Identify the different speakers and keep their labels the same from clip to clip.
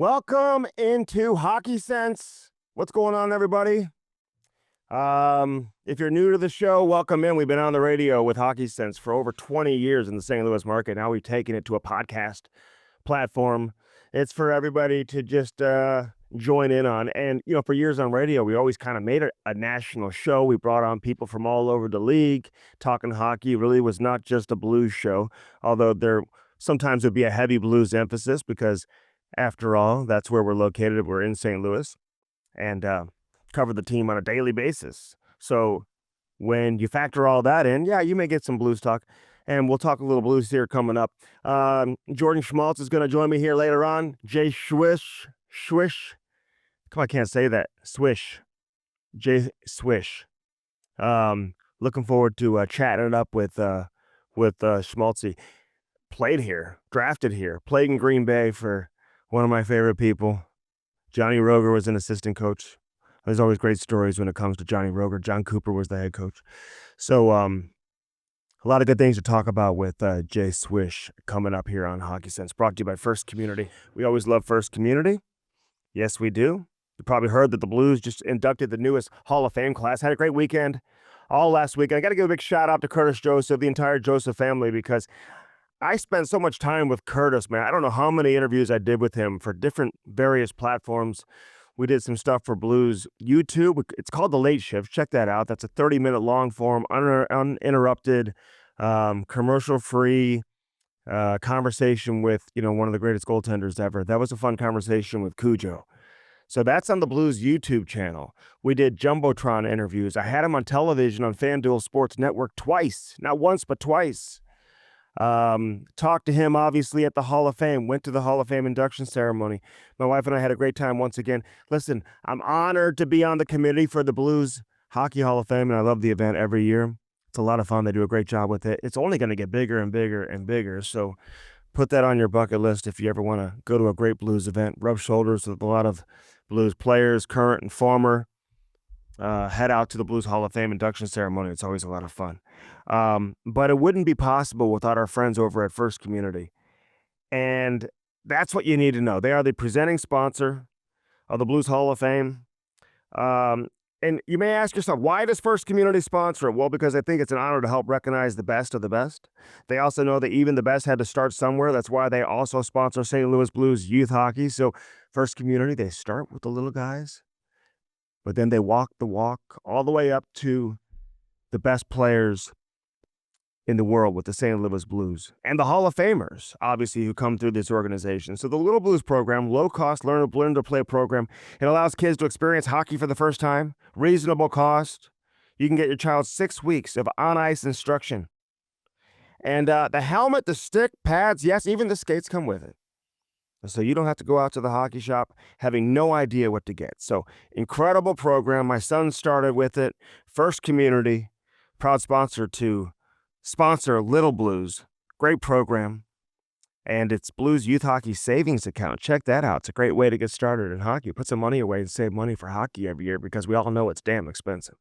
Speaker 1: Welcome into Hockey Sense. What's going on, everybody? If you're new to the show, welcome in. We've been on the radio with Hockey Sense for over 20 years in the St. Louis market. Now we've taken it to a podcast platform. It's for everybody to just join in on. And, for years on radio, we always kind of made it a national show. We brought on people from all over the league. Talking hockey really was not just a blues show, although there sometimes would be a heavy blues emphasis because, after all, that's where we're located. We're in St. Louis and cover the team on a daily basis. So when you factor all that in, yeah, you may get some blues talk. And we'll talk a little blues here coming up. Jordan Schmaltz is going to join me here later on. Jay Swish. Come on, I can't say that. Jay Swish. Looking forward to chatting it up with Schmaltzy. Played here, drafted here, played in Green Bay for one of my favorite people. Johnny Roger was an assistant coach. There's always great stories when it comes to Johnny Roger. John Cooper was the head coach. So a lot of good things to talk about with Jay Swish coming up here on Hockey Sense, brought to you by First Community. We always love First Community. Yes, we do. You probably heard that the Blues just inducted the newest Hall of Fame class. Had a great weekend all last weekend. I got to give a big shout out to Curtis Joseph, the entire Joseph family, because I spent so much time with Curtis, man. I don't know how many interviews I did with him for different various platforms. We did some stuff for Blues YouTube. It's called The Late Shift. Check that out. That's a 30-minute long form, uninterrupted, commercial-free conversation with, one of the greatest goaltenders ever. That was a fun conversation with Cujo. So that's on the Blues YouTube channel. We did Jumbotron interviews. I had him on television on FanDuel Sports Network twice. Not once, but twice. Talked to him obviously at the Hall of Fame, went to the Hall of Fame induction ceremony. My wife and I had a great time once again. Listen, I'm honored to be on the committee for the Blues Hockey Hall of Fame, and I love the event every year. It's a lot of fun. They do a great job with it. It's only going to get bigger and bigger and bigger. So put that on your bucket list if you ever want to go to a great Blues event, rub shoulders with a lot of Blues players, current and former. Head out to the Blues Hall of Fame induction ceremony. It's always a lot of fun. But it wouldn't be possible without our friends over at First Community. And that's what you need to know. They are the presenting sponsor of the Blues Hall of Fame. And you may ask yourself, why does First Community sponsor it? Well, because I think it's an honor to help recognize the best of the best. They also know that even the best had to start somewhere. That's why they also sponsor St. Louis Blues youth hockey. So First Community, they start with the little guys, but then they walk the walk all the way up to the best players in the world with the St. Louis Blues and the Hall of Famers, obviously, who come through this organization. So the Little Blues program, low-cost learn-to-play program, it allows kids to experience hockey for the first time, reasonable cost. You can get your child 6 weeks of on-ice instruction. And the helmet, the stick, pads, yes, even the skates come with it. So you don't have to go out to the hockey shop having no idea what to get. So incredible program. My son started with it. First Community, proud sponsor to sponsor Little Blues. Great program. And it's Blues Youth Hockey Savings Account. Check that out. It's a great way to get started in hockey. Put some money away and save money for hockey every year because we all know it's damn expensive.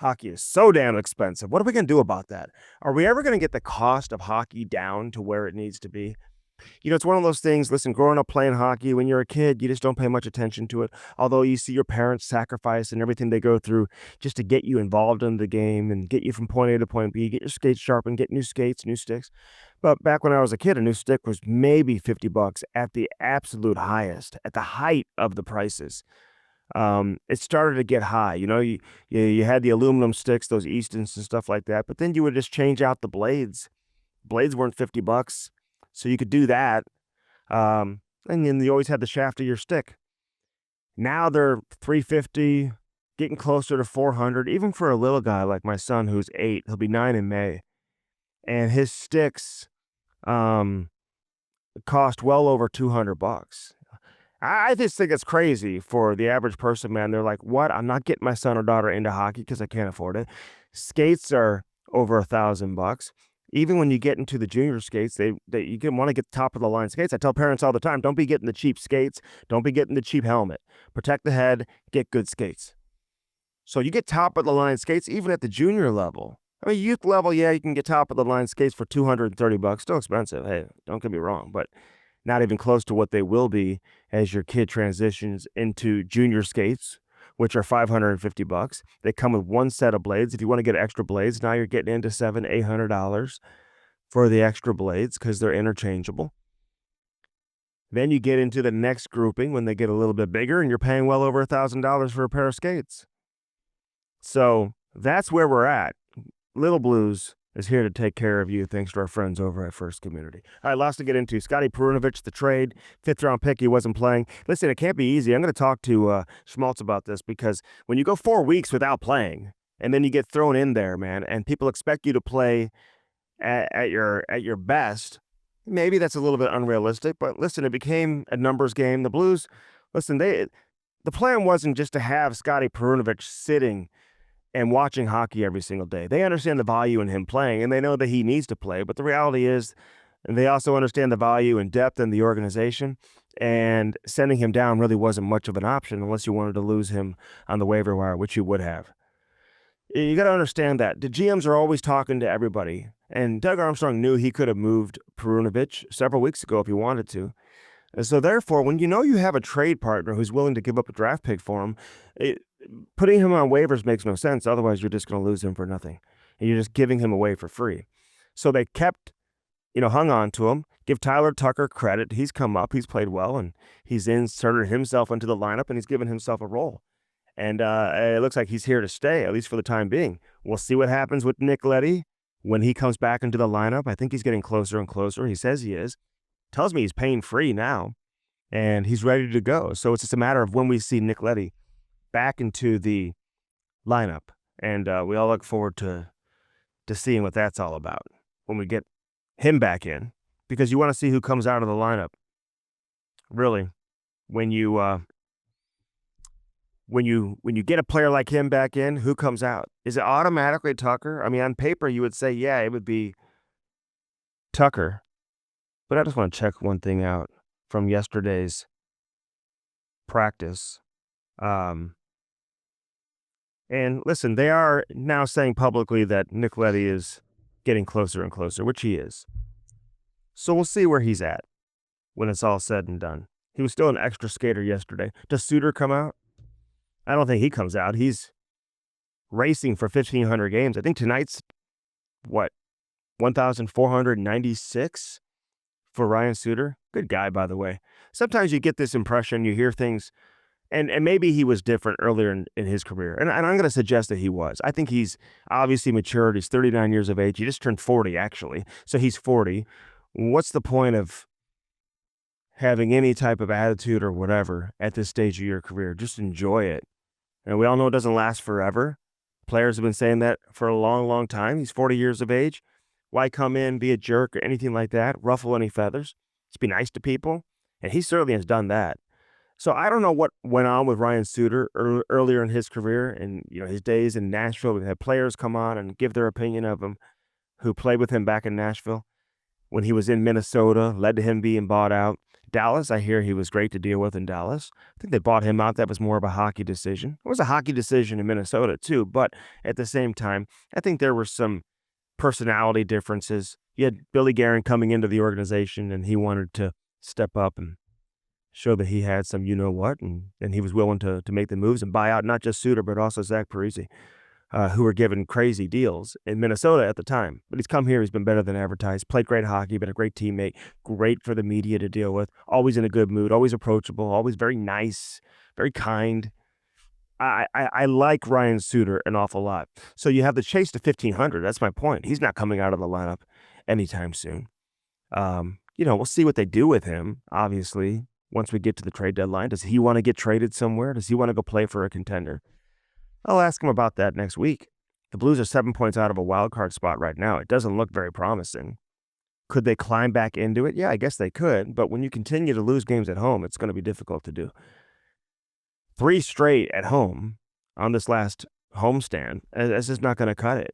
Speaker 1: Hockey is so damn expensive. What are we going to do about that? Are we ever going to get the cost of hockey down to where it needs to be? It's one of those things, listen, growing up playing hockey, when you're a kid, you just don't pay much attention to it. Although you see your parents sacrifice and everything they go through just to get you involved in the game and get you from point A to point B, get your skates sharpened, get new skates, new sticks. But back when I was a kid, a new stick was maybe $50 at the absolute highest, at the height of the prices. It started to get high. You had the aluminum sticks, those Eastons and stuff like that, but then you would just change out the blades. Blades weren't $50. So you could do that. And then you always had the shaft of your stick. Now they're $350, getting closer to $400, even for a little guy like my son who's 8. He'll be 9 in May. And his sticks cost well over $200. I just think it's crazy for the average person, man. They're like, what? I'm not getting my son or daughter into hockey because I can't afford it. Skates are over $1,000. Even when you get into the junior skates, you want to get top of the line skates. I tell parents all the time, don't be getting the cheap skates. Don't be getting the cheap helmet. Protect the head, get good skates. So you get top of the line skates even at the junior level. I mean, youth level, yeah, you can get top of the line skates for $230. Still expensive. Hey, don't get me wrong. But not even close to what they will be as your kid transitions into junior skates, which are $550. They come with one set of blades. If you want to get extra blades, now you're getting into $700-800 for the extra blades because they're interchangeable. Then you get into the next grouping when they get a little bit bigger, and you're paying well over $1,000 for a pair of skates. So that's where we're at. Little Blues is here to take care of you, thanks to our friends over at First Community. All right, lots to get into. Scotty Perunovich, the trade, fifth-round pick, he wasn't playing. Listen, it can't be easy. I'm going to talk to Schmaltz about this because when you go 4 weeks without playing and then you get thrown in there, man, and people expect you to play at your best, maybe that's a little bit unrealistic. But listen, it became a numbers game. The Blues, listen, the plan wasn't just to have Scotty Perunovich sitting and watching hockey every single day. They understand the value in him playing, and they know that he needs to play. But the reality is, and they also understand the value and depth in the organization, and sending him down really wasn't much of an option unless you wanted to lose him on the waiver wire, which you would have. You got to understand that. The GMs are always talking to everybody, and Doug Armstrong knew he could have moved Perunovich several weeks ago if he wanted to. And so therefore, when you know you have a trade partner who's willing to give up a draft pick for him, putting him on waivers makes no sense. Otherwise, you're just going to lose him for nothing. And you're just giving him away for free. So they kept, hung on to him. Give Tyler Tucker credit. He's come up. He's played well, and he's inserted himself into the lineup, and he's given himself a role. And it looks like he's here to stay, at least for the time being. We'll see what happens with Nick Leddy when he comes back into the lineup. I think he's getting closer and closer. He says he is. Tells me he's pain-free now, and he's ready to go. So it's just a matter of when we see Nick Leddy back into the lineup, and we all look forward to seeing what that's all about when we get him back in, because you want to see who comes out of the lineup. Really, when you get a player like him back in, who comes out? Is it automatically Tucker? I mean, on paper, you would say, yeah, it would be Tucker. But I just want to check one thing out from yesterday's practice. And listen, they are now saying publicly that Nick Leddy is getting closer and closer, which he is. So we'll see where he's at when it's all said and done. He was still an extra skater yesterday. Does Suter come out? I don't think he comes out. He's racing for 1,500 games. I think tonight's, 1,496 for Ryan Suter. Good guy, by the way. Sometimes you get this impression, you hear things, and maybe he was different earlier in his career. And I'm going to suggest that he was. I think he's obviously matured. He's 39 years of age. He just turned 40, actually. So he's 40. What's the point of having any type of attitude or whatever at this stage of your career? Just enjoy it. And we all know it doesn't last forever. Players have been saying that for a long, long time. He's 40 years of age. Why come in, be a jerk or anything like that, ruffle any feathers? Just be nice to people. And he certainly has done that. So I don't know what went on with Ryan Suter earlier in his career and his days in Nashville. We had players come on and give their opinion of him who played with him back in Nashville when he was in Minnesota, led to him being bought out. Dallas, I hear he was great to deal with in Dallas. I think they bought him out. That was more of a hockey decision. It was a hockey decision in Minnesota too, but at the same time, I think there were some personality differences. You had Billy Guerin coming into the organization, and he wanted to step up and show that he had some you-know-what, and he was willing to make the moves and buy out not just Suter, but also Zach Parise, who were given crazy deals in Minnesota at the time. But he's come here. He's been better than advertised, played great hockey, been a great teammate, great for the media to deal with, always in a good mood, always approachable, always very nice, very kind. I like Ryan Suter an awful lot. So you have the chase to 1,500. That's my point. He's not coming out of the lineup anytime soon. We'll see what they do with him, obviously, once we get to the trade deadline. Does he want to get traded somewhere? Does he want to go play for a contender? I'll ask him about that next week. The Blues are 7 points out of a wild card spot right now. It doesn't look very promising. Could they climb back into it? Yeah, I guess they could. But when you continue to lose games at home, it's going to be difficult to do. 3 straight at home on this last homestand, that's just not going to cut it.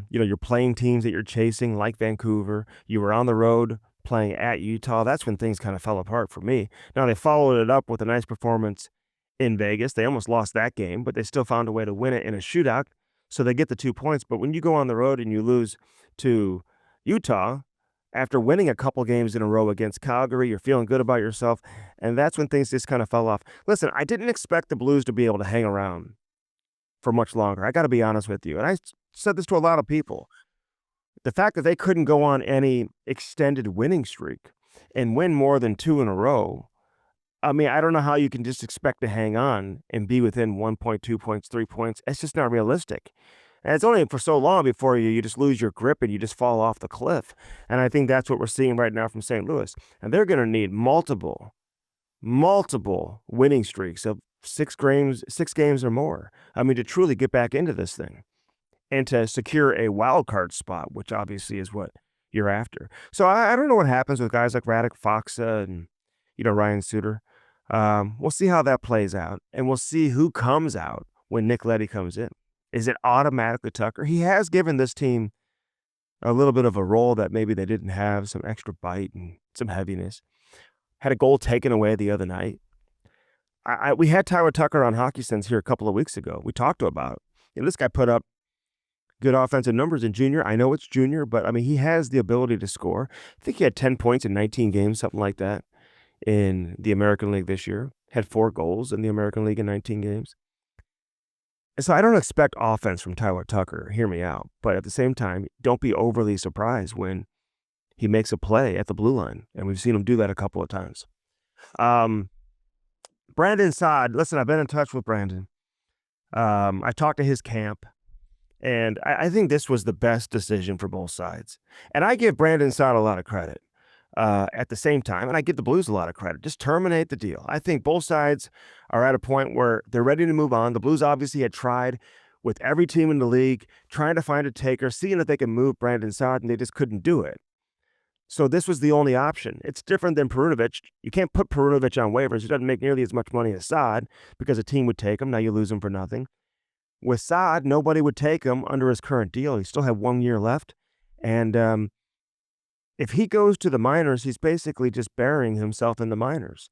Speaker 1: You're playing teams that you're chasing, like Vancouver. You were on the road playing at Utah. That's when things kind of fell apart for me. Now, they followed it up with a nice performance in Vegas. They almost lost that game, but they still found a way to win it in a shootout, so they get the 2 points. But when you go on the road and you lose to Utah, after winning a couple games in a row against Calgary, you're feeling good about yourself, and that's when things just kind of fell off. Listen, I didn't expect the Blues to be able to hang around for much longer. I got to be honest with you, and said this to a lot of people. The fact that they couldn't go on any extended winning streak and win more than 2 in a row, I mean, I don't know how you can just expect to hang on and be within 1.2 points, 3 points. It's just not realistic. And it's only for so long before you just lose your grip and you just fall off the cliff. And I think that's what we're seeing right now from St. Louis. And they're going to need multiple winning streaks of 6 games or more. I mean, to truly get back into this thing and to secure a wild card spot, which obviously is what you're after. So I don't know what happens with guys like Radek Faksa and, Ryan Suter. We'll see how that plays out, and we'll see who comes out when Nick Leddy comes in. Is it automatically Tucker? He has given this team a little bit of a role that maybe they didn't have, some extra bite and some heaviness. Had a goal taken away the other night. We had Tyler Tucker on Hockey Sense here a couple of weeks ago. We talked about it. This guy put up good offensive numbers in junior. I know it's junior, but I mean, he has the ability to score. I think he had 10 points in 19 games, something like that, in the American League this year. Had 4 goals in the American League in 19 games. And so I don't expect offense from Tyler Tucker. Hear me out. But at the same time, don't be overly surprised when he makes a play at the blue line. And we've seen him do that a couple of times. Brandon Saad, listen, I've been in touch with Brandon. I talked to his camp. And I think this was the best decision for both sides. And I give Brandon Saad a lot of credit. At the same time, and I give the Blues a lot of credit, just terminate the deal. I think both sides are at a point where they're ready to move on. The Blues obviously had tried with every team in the league, trying to find a taker, seeing if they can move Brandon Saad, and they just couldn't do it. So this was the only option. It's different than Perunovic. You can't put Perunovic on waivers. He doesn't make nearly as much money as Saad because a team would take him. Now you lose him for nothing. With Saad, nobody would take him under his current deal. He still had 1 year left. And if he goes to the minors, he's basically just burying himself in the minors.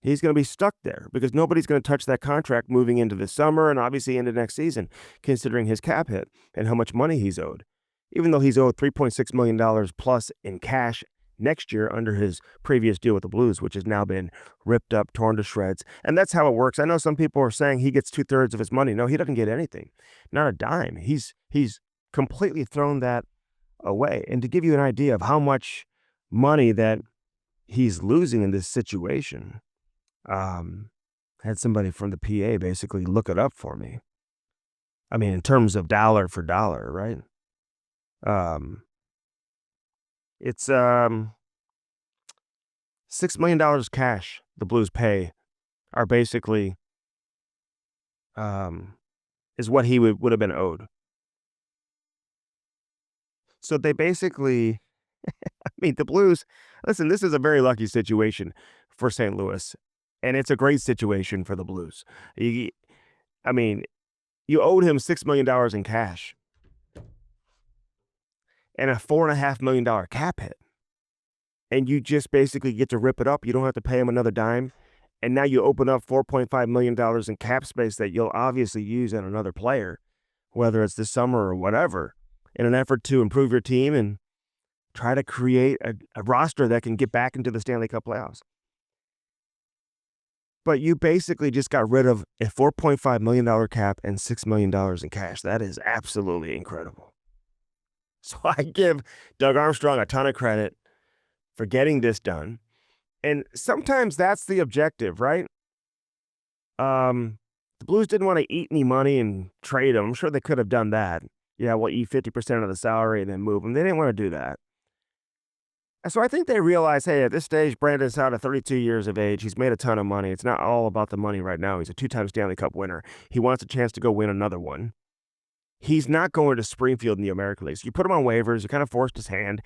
Speaker 1: He's going to be stuck there because nobody's going to touch that contract moving into the summer and obviously into next season, considering his cap hit and how much money he's owed. Even though he's owed $3.6 million plus in cash next year under his previous deal with the Blues, which has now been ripped up, torn to shreds. And that's how it works. I know some people are saying he gets 2/3 of his money. No, he doesn't get anything. Not a dime. He's completely thrown that away. And to give you an idea of how much money that he's losing in this situation, had somebody from the PA basically look it up for me. I mean, in terms of dollar for dollar, right? It's $6 million cash the Blues pay are basically is what he would have been owed. So they basically, I mean, the Blues, listen, this is a very lucky situation for St. Louis, and it's a great situation for the Blues. I mean, you owed him $6 million in cash and a $4.5 million cap hit, and you just basically get to rip it up. You don't have to pay him another dime, and now you open up $4.5 million in cap space that you'll obviously use on another player, whether it's this summer or whatever, in an effort to improve your team and try to create a roster that can get back into the Stanley Cup playoffs. But you basically just got rid of a $4.5 million cap and $6 million in cash. That is absolutely incredible. So I give Doug Armstrong a ton of credit for getting this done. And sometimes that's the objective, right? The Blues didn't want to eat any money and trade him. I'm sure they could have done that. Yeah, we'll eat 50% of the salary and then move him. They didn't want to do that. And so I think they realized, hey, at this stage, Brandon's out at 32 years of age. He's made a ton of money. It's not all about the money right now. He's a 2-time Stanley Cup winner. He wants a chance to go win another one. He's not going to Springfield in the American League. So you put him on waivers. You kind of forced his hand,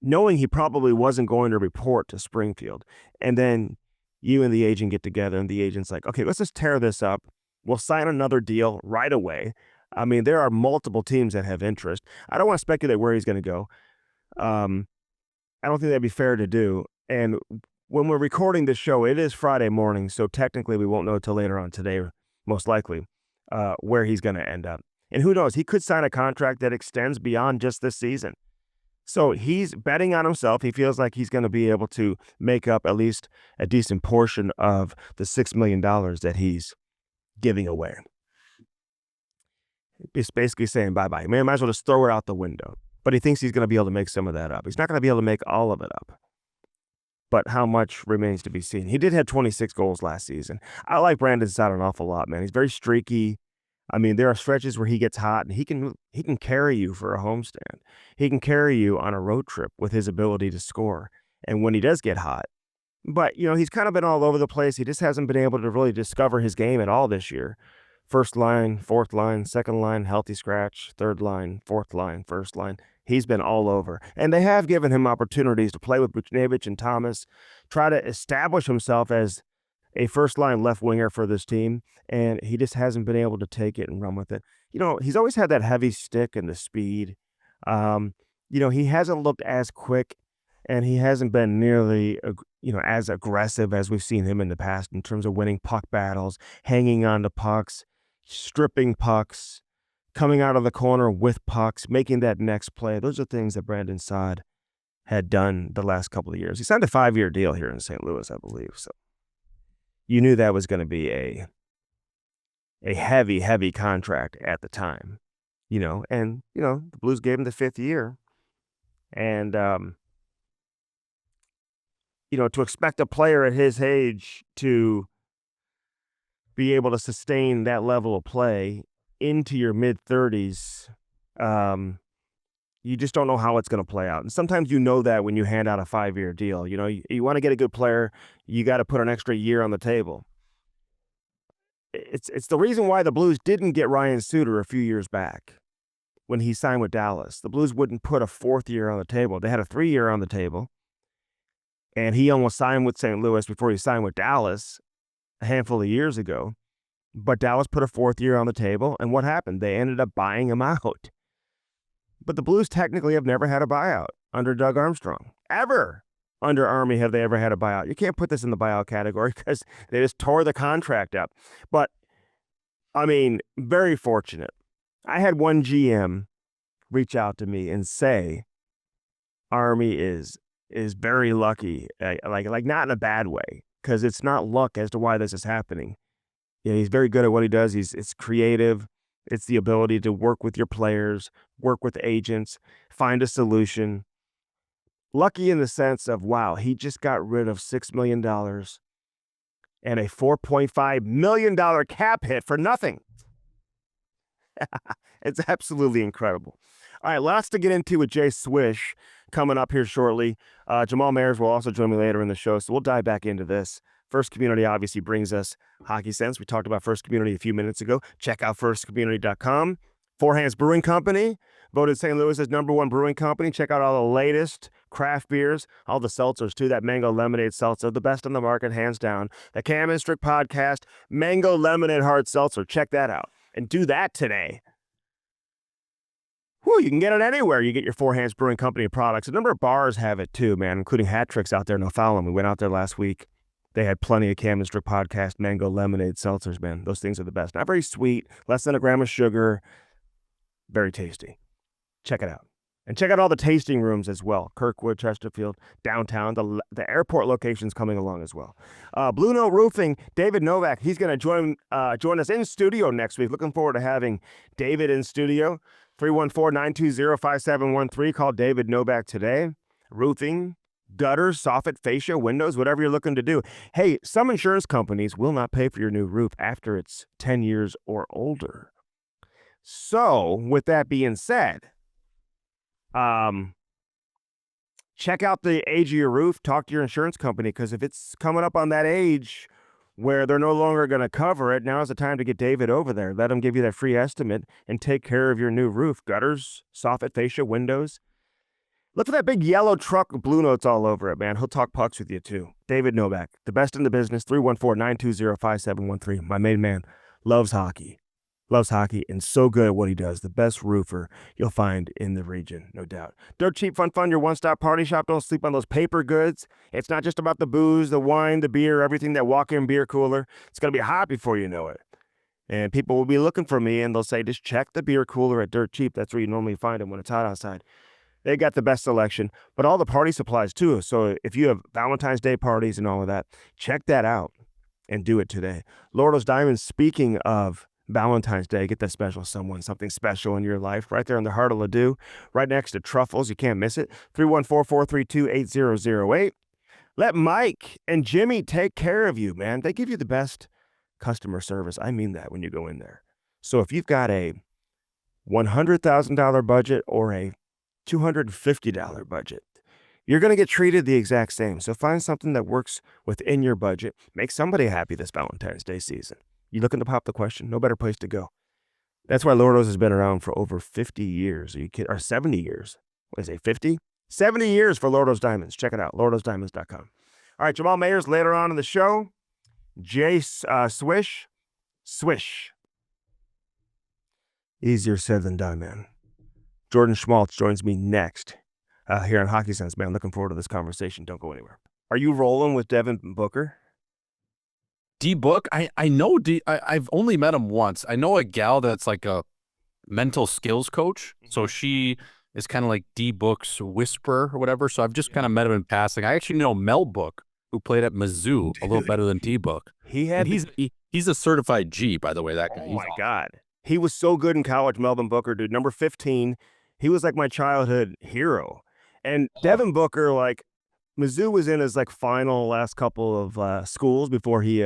Speaker 1: knowing he probably wasn't going to report to Springfield. And then you and the agent get together, and the agent's like, okay, let's just tear this up. We'll sign another deal right away. I mean, there are multiple teams that have interest. I don't want to speculate where he's going to go. I don't think that'd be fair to do. And when we're recording this show, it is Friday morning, so technically we won't know until later on today, most likely, where he's going to end up. And who knows? He could sign a contract that extends beyond just this season. So he's betting on himself. He feels like he's going to be able to make up at least a decent portion of the $6 million that he's giving away. He's basically saying bye-bye. Man, might as well just throw it out the window. But he thinks he's going to be able to make some of that up. He's not going to be able to make all of it up. But how much remains to be seen. He did have 26 goals last season. I like Brandon Saad an awful lot, man. He's very streaky. I mean, there are stretches where he gets hot and he can carry you for a homestand. He can carry you on a road trip with his ability to score. And when he does get hot, but he's kind of been all over the place. He just hasn't been able to really discover his game at all this year. First line, fourth line, second line, healthy scratch, third line, fourth line, first line. He's been all over. And they have given him opportunities to play with Buchnevich and Thomas, try to establish himself as a first-line left winger for this team, and he just hasn't been able to take it and run with it. He's always had that heavy stick and the speed. He hasn't looked as quick, and he hasn't been nearly, as aggressive as we've seen him in the past in terms of winning puck battles, hanging on to pucks, stripping pucks, coming out of the corner with pucks, making that next play. Those are things that Brandon Saad had done the last couple of years. He signed a 5-year deal here in St. Louis, I believe, so you knew that was going to be a heavy, heavy contract at the time, and, the Blues gave him the 5th year. And, to expect a player at his age to be able to sustain that level of play into your mid-30s, you just don't know how it's going to play out. And sometimes that when you hand out a 5-year deal. You want to get a good player, you got to put an extra year on the table. It's the reason why the Blues didn't get Ryan Suter a few years back when he signed with Dallas. The Blues wouldn't put a 4th year on the table. They had a 3-year on the table, and he almost signed with St. Louis before he signed with Dallas a handful of years ago. But Dallas put a 4th year on the table, and what happened? They ended up buying him out. But the Blues technically have never had a buyout under Doug Armstrong. Ever. Under Army have they ever had a buyout. You can't put this in the buyout category because they just tore the contract up. But, very fortunate. I had one GM reach out to me and say Army is very lucky, like not in a bad way, because it's not luck as to why this is happening. He's very good at what he does. It's creative. It's the ability to work with your players, work with agents, find a solution. Lucky in the sense of, wow, he just got rid of $6 million and a $4.5 million cap hit for nothing. It's absolutely incredible. All right, lots to get into with Jay Swish coming up here shortly. Jamal Mayers will also join me later in the show, so we'll dive back into this. First Community obviously brings us Hockey Sense. We talked about First Community a few minutes ago. Check out firstcommunity.com. Four Hands Brewing Company, voted St. Louis's #1 brewing company. Check out all the latest craft beers, all the seltzers too. That mango lemonade seltzer, the best on the market, hands down. The Cam and Strick podcast, mango lemonade hard seltzer. Check that out and do that today. Whew, you can get it anywhere. You get your Four Hands Brewing Company products. A number of bars have it too, man, including Hat Tricks out there in O'Fallon. We went out there last week. They had plenty of Cam and Strick podcast mango lemonade seltzers, man. Those things are the best. Not very sweet, less than a gram of sugar. Very tasty. Check it out. And check out all the tasting rooms as well. Kirkwood, Chesterfield, downtown. The airport location's coming along as well. Blue Note Roofing, David Novak, he's going to join us in studio next week. Looking forward to having David in studio. 314-920-5713. Call David Novak today. Roofing, gutters, soffit, fascia, windows, whatever you're looking to do. Hey, some insurance companies will not pay for your new roof after it's 10 years or older. So, with that being said, check out the age of your roof. Talk to your insurance company, because if it's coming up on that age where they're no longer going to cover it, now's the time to get David over there. Let him give you that free estimate and take care of your new roof. Gutters, soffit, fascia, windows. Look for that big yellow truck with blue notes all over it, man. He'll talk pucks with you, too. David Novak, the best in the business, 314-920-5713. My main man loves hockey. Loves hockey and so good at what he does. The best roofer you'll find in the region, no doubt. Dirt Cheap Fun, your one-stop party shop. Don't sleep on those paper goods. It's not just about the booze, the wine, the beer, everything, that walk-in beer cooler. It's going to be hot before you know it. And people will be looking for me, and they'll say, just check the beer cooler at Dirt Cheap. That's where you normally find them when it's hot outside. They got the best selection, but all the party supplies too. So if you have Valentine's Day parties and all of that, check that out and do it today. Lordo's Diamonds, speaking of Valentine's Day, get that special someone, something special in your life, right there in the heart of Ladue, right next to Truffles. You can't miss it. 314-432-8008. Let Mike and Jimmy take care of you, man. They give you the best customer service. I mean that when you go in there. So if you've got a $100,000 budget or a $250 budget, you're going to get treated the exact same. So find something that works within your budget. Make somebody happy this Valentine's Day season. You looking to pop the question? No better place to go. That's why Lordo's has been around for over 50 years. Are you kidding? Or 70 years. What is it, 50? 70 years for Lordo's Diamonds. Check it out, lordosdiamonds.com. All right, Jamal Mayers later on in the show. Jay Swish. Easier said than done, man. Jordan Schmaltz joins me next here on Hockey Sense, man. Looking forward to this conversation. Don't go anywhere. Are you rolling with Devin Booker?
Speaker 2: D-Book? I know I've only met him once. I know a gal that's like a mental skills coach. So she is kind of like D-Book's whisperer or whatever. So I've just kind of met him in passing. I actually know Mel Book, who played at Mizzou, a little better than D-Book. He's a certified G, by the way, that guy.
Speaker 1: Oh, my God. He was so good in college, Melvin Booker, dude. Number 15. He was like my childhood hero. And Devin Booker, like, Mizzou was in his like final last couple of schools before he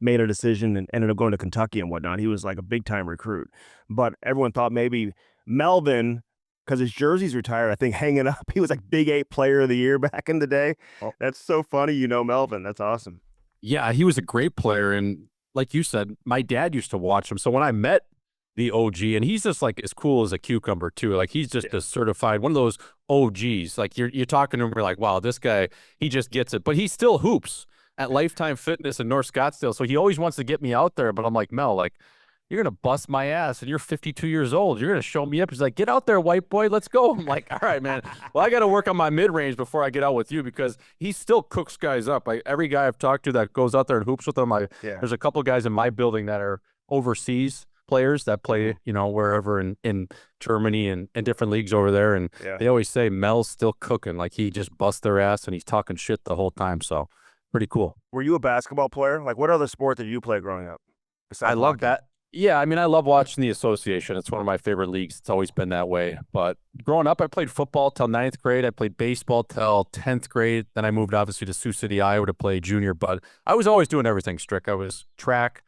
Speaker 1: made a decision and ended up going to Kentucky and whatnot. He was like a big time recruit, but everyone thought maybe Melvin, because his jersey's retired, I think hanging up. He was like Big 8 Player of the Year back in the day. Oh. That's so funny, you know, Melvin. That's awesome.
Speaker 2: Yeah, he was a great player, and like you said, my dad used to watch him. So when I met the OG, and he's just like as cool as a cucumber too. Like he's just a certified one of those OGs. Like you're talking to him, you're like, wow, this guy, he just gets it. But he still hoops at Lifetime Fitness in North Scottsdale. So he always wants to get me out there. But I'm like, Mel, like you're gonna bust my ass, and you're 52 years old. You're gonna show me up. He's like, get out there, white boy, let's go. I'm like, all right, man. Well, I got to work on my mid range before I get out with you, because he still cooks guys up. Like every guy I've talked to that goes out there and hoops with him, there's a couple guys in my building that are overseas players that play, you know, wherever in Germany and different leagues over there. And they always say Mel's still cooking. Like he just busts their ass and he's talking shit the whole time. So pretty cool.
Speaker 1: Were you a basketball player? Like what other sport did you play growing up?
Speaker 2: I love that. Yeah, I mean, I love watching the association. It's one of my favorite leagues. It's always been that way. But growing up, I played football till 9th grade. I played baseball till 10th grade. Then I moved obviously to Sioux City, Iowa to play junior. But I was always doing everything strict. I was track,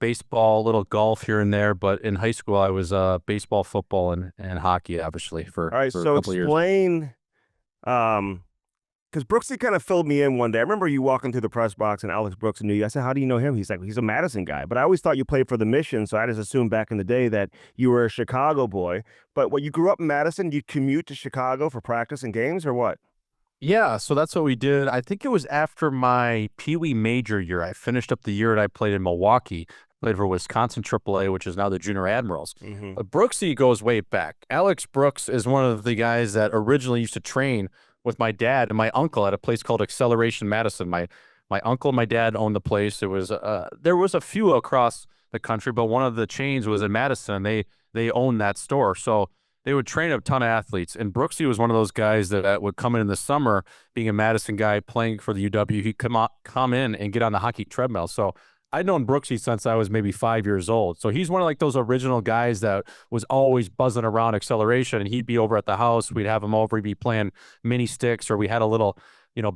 Speaker 2: baseball, a little golf here and there, but in high school I was baseball, football, and hockey, obviously, for
Speaker 1: all right.
Speaker 2: For
Speaker 1: so
Speaker 2: a couple
Speaker 1: explain, because Brooksy kind of filled me in one day. I remember you walking through the press box and Alex Brooks knew you. I said, "How do you know him?" He's like, "He's a Madison guy." But I always thought you played for the Mission, so I just assumed back in the day that you were a Chicago boy. But when you grew up in Madison, you commute to Chicago for practice and games, or what?
Speaker 2: Yeah, so that's what we did. I think it was after my Pee Wee major year. I finished up the year that I played in Milwaukee. Played for Wisconsin AAA, which is now the Junior Admirals. But Brooksy goes way back. Alex Brooks is one of the guys that originally used to train with my dad and my uncle at a place called Acceleration Madison. My uncle and my dad owned the place. It was there was a few across the country, but one of the chains was in Madison. They owned that store, so they would train a ton of athletes. And Brooksy was one of those guys that would come in the summer, being a Madison guy playing for the UW. He'd come in and get on the hockey treadmill. So I'd known Brooksy since I was maybe 5 years old. So he's one of like those original guys that was always buzzing around Acceleration, and he'd be over at the house. We'd have him over. He'd be playing mini sticks, or we had a little,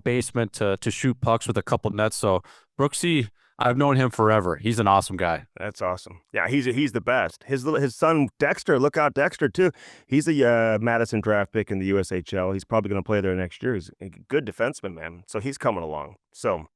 Speaker 2: basement to shoot pucks with a couple nets. So Brooksy, I've known him forever. He's an awesome guy.
Speaker 1: That's awesome. Yeah, he's the best. His son Dexter, look out Dexter too. He's a Madison draft pick in the USHL. He's probably going to play there next year. He's a good defenseman, man. So he's coming along. So.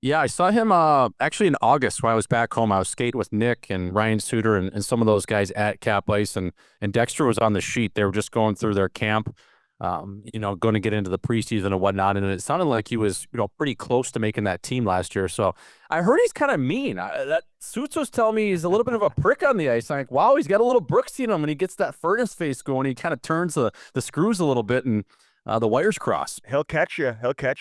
Speaker 2: Yeah, I saw him actually in August when I was back home. I was skating with Nick and Ryan Suter and some of those guys at Cap Ice, and Dexter was on the sheet. They were just going through their camp, going to get into the preseason and whatnot, and it sounded like he was, pretty close to making that team last year. So I heard he's kind of mean. That Suits was telling me he's a little bit of a prick on the ice. I'm like, wow, he's got a little Brooksy in him, and he gets that furnace face going. He kind of turns the screws a little bit, and the wires cross.
Speaker 1: He'll catch you.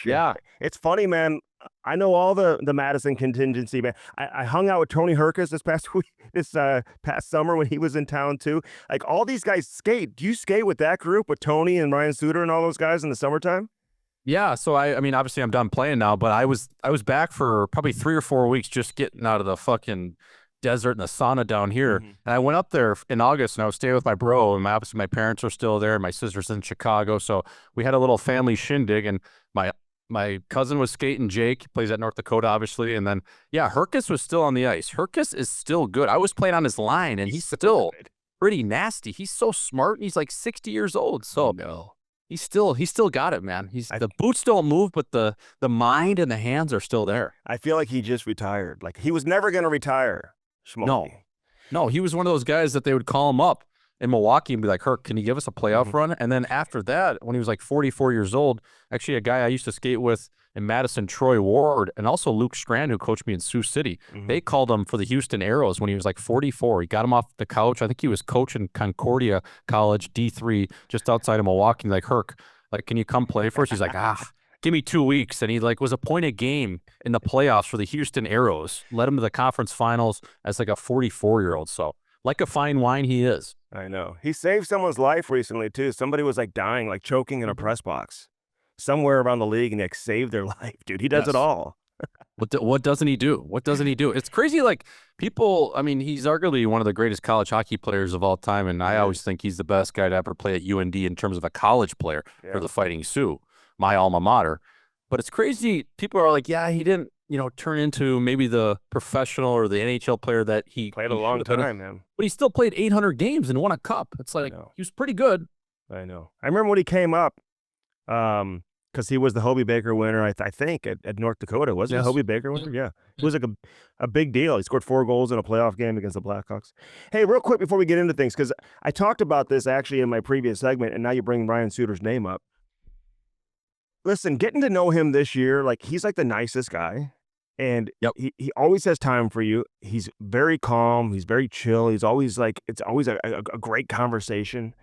Speaker 2: Yeah.
Speaker 1: It's funny, man. I know all the Madison contingency, man. I hung out with Tony Herkus this past week, this past summer when he was in town too. Like all these guys skate. Do you skate with that group with Tony and Ryan Suter and all those guys in the summertime?
Speaker 2: Yeah, so I mean, obviously I'm done playing now, but I was back for probably 3 or 4 weeks just getting out of the fucking desert and the sauna down here.
Speaker 1: Mm-hmm.
Speaker 2: And I went up there in August and I was staying with my bro, and obviously my parents are still there. My sister's in Chicago, so we had a little family shindig, and my cousin was skating. Jake, he plays at North Dakota, obviously, and then yeah, Herkus was still on the ice. Herkus is still good. I was playing on his line, and he's still pretty nasty. He's so smart, and he's like 60 years old. So
Speaker 1: No.
Speaker 2: he's still got it, man. The boots don't move, but the mind and the hands are still there.
Speaker 1: I feel like he just retired. Like he was never going to retire.
Speaker 2: No,
Speaker 1: Schmaltz.
Speaker 2: no, he was one of those guys that they would call him up in Milwaukee and be like, "Herc, can you give us a playoff run?" And then after that, when he was like 44 years old, actually a guy I used to skate with in Madison, Troy Ward, and also Luke Strand, who coached me in Sioux City, they called him for the Houston Aeros when he was like 44. He got him off the couch. I think he was coaching Concordia College D3 just outside of Milwaukee. Like, Herc, like, can you come play for us? He's like, give me 2 weeks. And he like was appointed game in the playoffs for the Houston Aeros, led him to the conference finals as like a 44-year-old. So like a fine wine, he is.
Speaker 1: I know. He saved someone's life recently too. Somebody was like dying, like choking in a press box somewhere around the league, and like saved their life, dude. He does it
Speaker 2: Yes.
Speaker 1: all.
Speaker 2: What doesn't he do? What doesn't he do? It's crazy. Like people, I mean, he's arguably one of the greatest college hockey players of all time. And I always think he's the best guy to ever play at UND in terms of a college player for
Speaker 1: Yeah.
Speaker 2: the Fighting Sioux, my alma mater. But it's crazy. People are like, yeah, he didn't, turn into maybe the professional or the NHL player that he
Speaker 1: Played a
Speaker 2: he
Speaker 1: long
Speaker 2: should have been.
Speaker 1: time, man.
Speaker 2: But he still played 800 games and won a cup. It's like
Speaker 1: know.
Speaker 2: he was pretty good.
Speaker 1: I know. I remember when he came up, because he was the Hobie Baker winner, I think, at North Dakota. Was he a
Speaker 2: Yes.
Speaker 1: Hobie Baker winner? Yeah. It was like a big deal. He scored 4 goals in a playoff game against the Blackhawks. Hey, real quick before we get into things, because I talked about this actually in my previous segment, and now you bring Ryan Suter's name up. Listen, getting to know him this year, like he's like the nicest guy. And
Speaker 2: Yep.
Speaker 1: he always has time for you. He's very calm. He's very chill. He's always like, it's always a great conversation.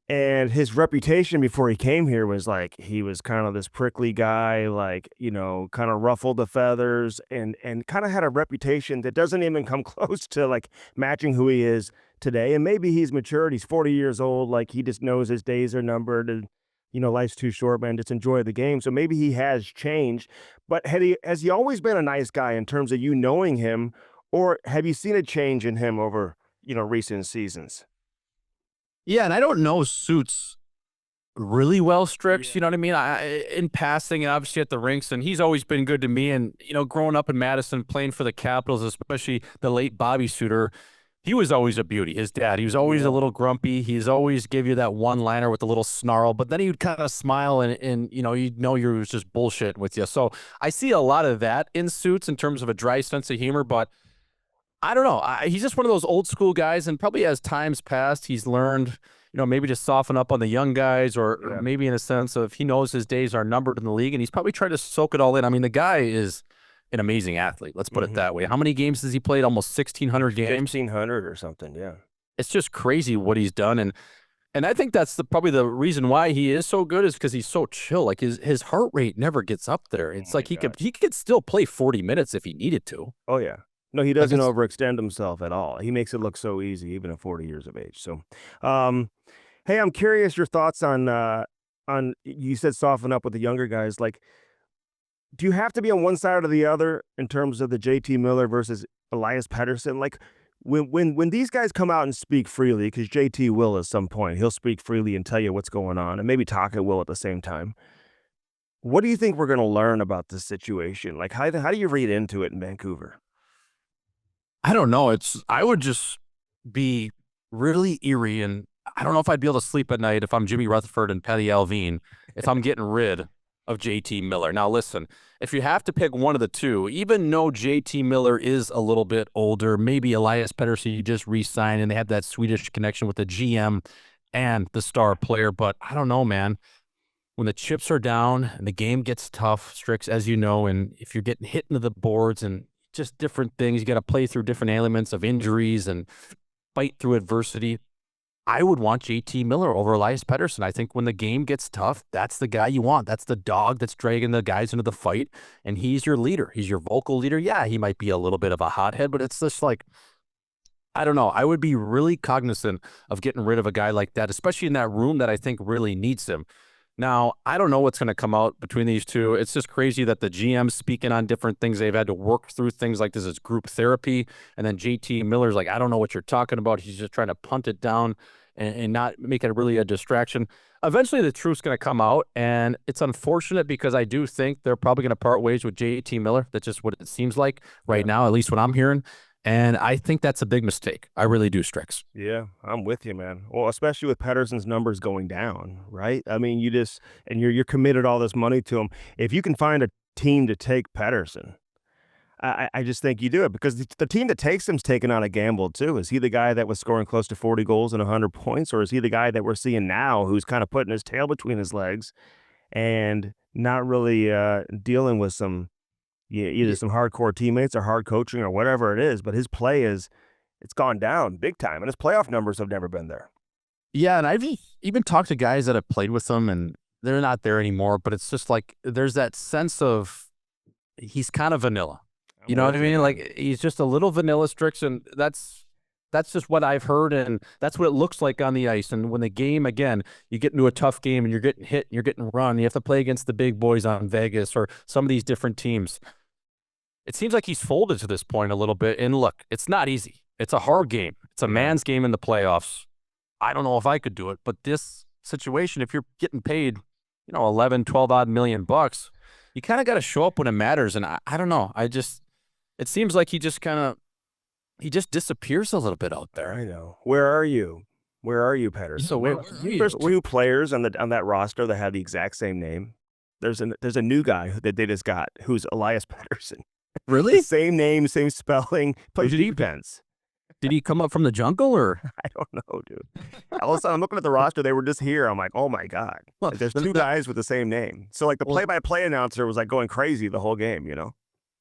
Speaker 1: And his reputation before he came here was like he was kind of this prickly guy, like, kind of ruffled the feathers and kind of had a reputation that doesn't even come close to like matching who he is today. And maybe he's matured. He's 40 years old. Like he just knows his days are numbered and life's too short, man. Just enjoy the game. So maybe he has changed. But has he always been a nice guy in terms of you knowing him, or have you seen a change in him over, recent seasons?
Speaker 2: Yeah, and I don't know Suits really well, Strix. You know what I mean? In passing, and obviously at the rinks, and he's always been good to me. And growing up in Madison, playing for the Capitals, especially the late Bobby Suter, he was always a beauty. His dad, he was always a little grumpy. He's always give you that one-liner with a little snarl, but then he would kind of smile and you'd know you was just bullshitting with you. So I see a lot of that in Suits in terms of a dry sense of humor, but I don't know. He's just one of those old school guys, and probably as times passed, he's learned, maybe to soften up on the young guys, or maybe in a sense of he knows his days are numbered in the league, and he's probably tried to soak it all in. I mean, the guy is an amazing athlete. Let's put it that way. How many games has he played? Almost 1,600 games.
Speaker 1: 1,500 or something. Yeah.
Speaker 2: It's just crazy what he's done, and I think that's probably the reason why he is so good is because he's so chill. Like his heart rate never gets up there. It's like he could still play 40 minutes if he needed to.
Speaker 1: Oh yeah. No, he doesn't overextend himself at all. He makes it look so easy, even at 40 years of age. So, hey, I'm curious your thoughts on you said soften up with the younger guys. Like, do you have to be on one side or the other in terms of the JT Miller versus Elias Pettersson? Like, when these guys come out and speak freely, because JT will at some point, he'll speak freely and tell you what's going on, and maybe Taka will at the same time. What do you think we're going to learn about this situation? Like, how do you read into it in Vancouver?
Speaker 2: I don't know. I would just be really eerie, and I don't know if I'd be able to sleep at night if I'm Jimmy Rutherford and Patty Alvin, if I'm getting rid of JT Miller. Now, listen, if you have to pick one of the two, even though JT Miller is a little bit older, maybe Elias Pettersson you just re-signed and they have that Swedish connection with the GM and the star player, but I don't know, man. When the chips are down and the game gets tough, Strix, as you know, and if you're getting hit into the boards and just different things, you got to play through different elements of injuries and fight through adversity. I would want JT Miller over Elias Pettersson. I think when the game gets tough, that's the guy you want. That's the dog that's dragging the guys into the fight, and he's your leader. He's your vocal leader. Yeah, he might be a little bit of a hothead, but it's just like, I don't know. I would be really cognizant of getting rid of a guy like that, especially in that room that I think really needs him. Now, I don't know what's going to come out between these two. It's just crazy that the GM's speaking on different things. They've had to work through things like this as group therapy. And then JT Miller's like, I don't know what you're talking about. He's just trying to punt it down and not make it really a distraction. Eventually, the truth's going to come out. And it's unfortunate because I do think they're probably going to part ways with JT Miller. That's just what it seems like right now, at least what I'm hearing. And I think that's a big mistake. I really do, Strix.
Speaker 1: Yeah, I'm with you, man. Well, especially with Pedersen's numbers going down, right? I mean, you just and you're committed all this money to him. If you can find a team to take Pedersen, I just think you do it because the team that takes him's taking on a gamble too. Is he the guy that was scoring close to 40 goals and 100 points, or is he the guy that we're seeing now who's kind of putting his tail between his legs and not really dealing with some either some hardcore teammates or hard coaching or whatever it is, but his play it's gone down big time, and his playoff numbers have never been there.
Speaker 2: Yeah, and I've even talked to guys that have played with him, and they're not there anymore, but it's just like there's that sense of he's kind of vanilla. You know what I mean? Like, he's just a little vanilla, Strix, and that's just what I've heard, and that's what it looks like on the ice. And when the game, again, you get into a tough game and you're getting hit and you're getting run, you have to play against the big boys on Vegas or some of these different teams. It seems like he's folded to this point a little bit. And look, it's not easy. It's a hard game. It's a man's game in the playoffs. I don't know if I could do it, but this situation, if you're getting paid, 11, 12 odd million bucks, you kind of got to show up when it matters. And I don't know. It seems like he just disappears a little bit out there.
Speaker 1: I know. Where are you? Where are you, Pedersen?
Speaker 2: So
Speaker 1: There's two players on that roster that have the exact same name. There's a new guy that they just got who's Elias Pettersson.
Speaker 2: Really?
Speaker 1: Same name, same spelling, plays defense.
Speaker 2: Did he come up from the jungle or?
Speaker 1: I don't know, dude. All of a sudden, I'm looking at the roster. They were just here. I'm like, oh my God.
Speaker 2: Well,
Speaker 1: there's two guys with the same name. So like the play-by-play announcer was like going crazy the whole game,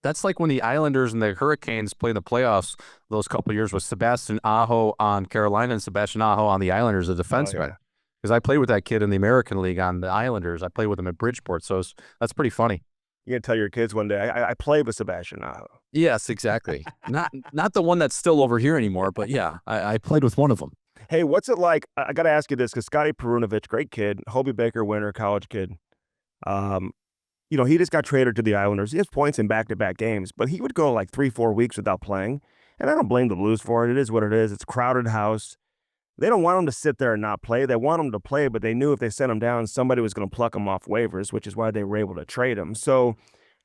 Speaker 2: That's like when the Islanders and the Hurricanes played in the playoffs those couple of years with Sebastian Aho on Carolina and Sebastian Aho on the Islanders, a defenseman. Because I played with that kid in the American League on the Islanders. I played with him at Bridgeport, so that's pretty funny.
Speaker 1: You can tell your kids one day, I played with Sebastian Aho.
Speaker 2: Yes, exactly. not the one that's still over here anymore, but yeah, I played with one of them.
Speaker 1: Hey, what's it like? I got to ask you this because Scotty Perunovich, great kid, Hobie Baker winner, college kid. He just got traded to the Islanders. He has points in back-to-back games, but he would go like 3-4 weeks without playing. And I don't blame the Blues for it. It is what it is. It's a crowded house. They don't want him to sit there and not play. They want him to play, but they knew if they sent him down, somebody was going to pluck him off waivers, which is why they were able to trade him. So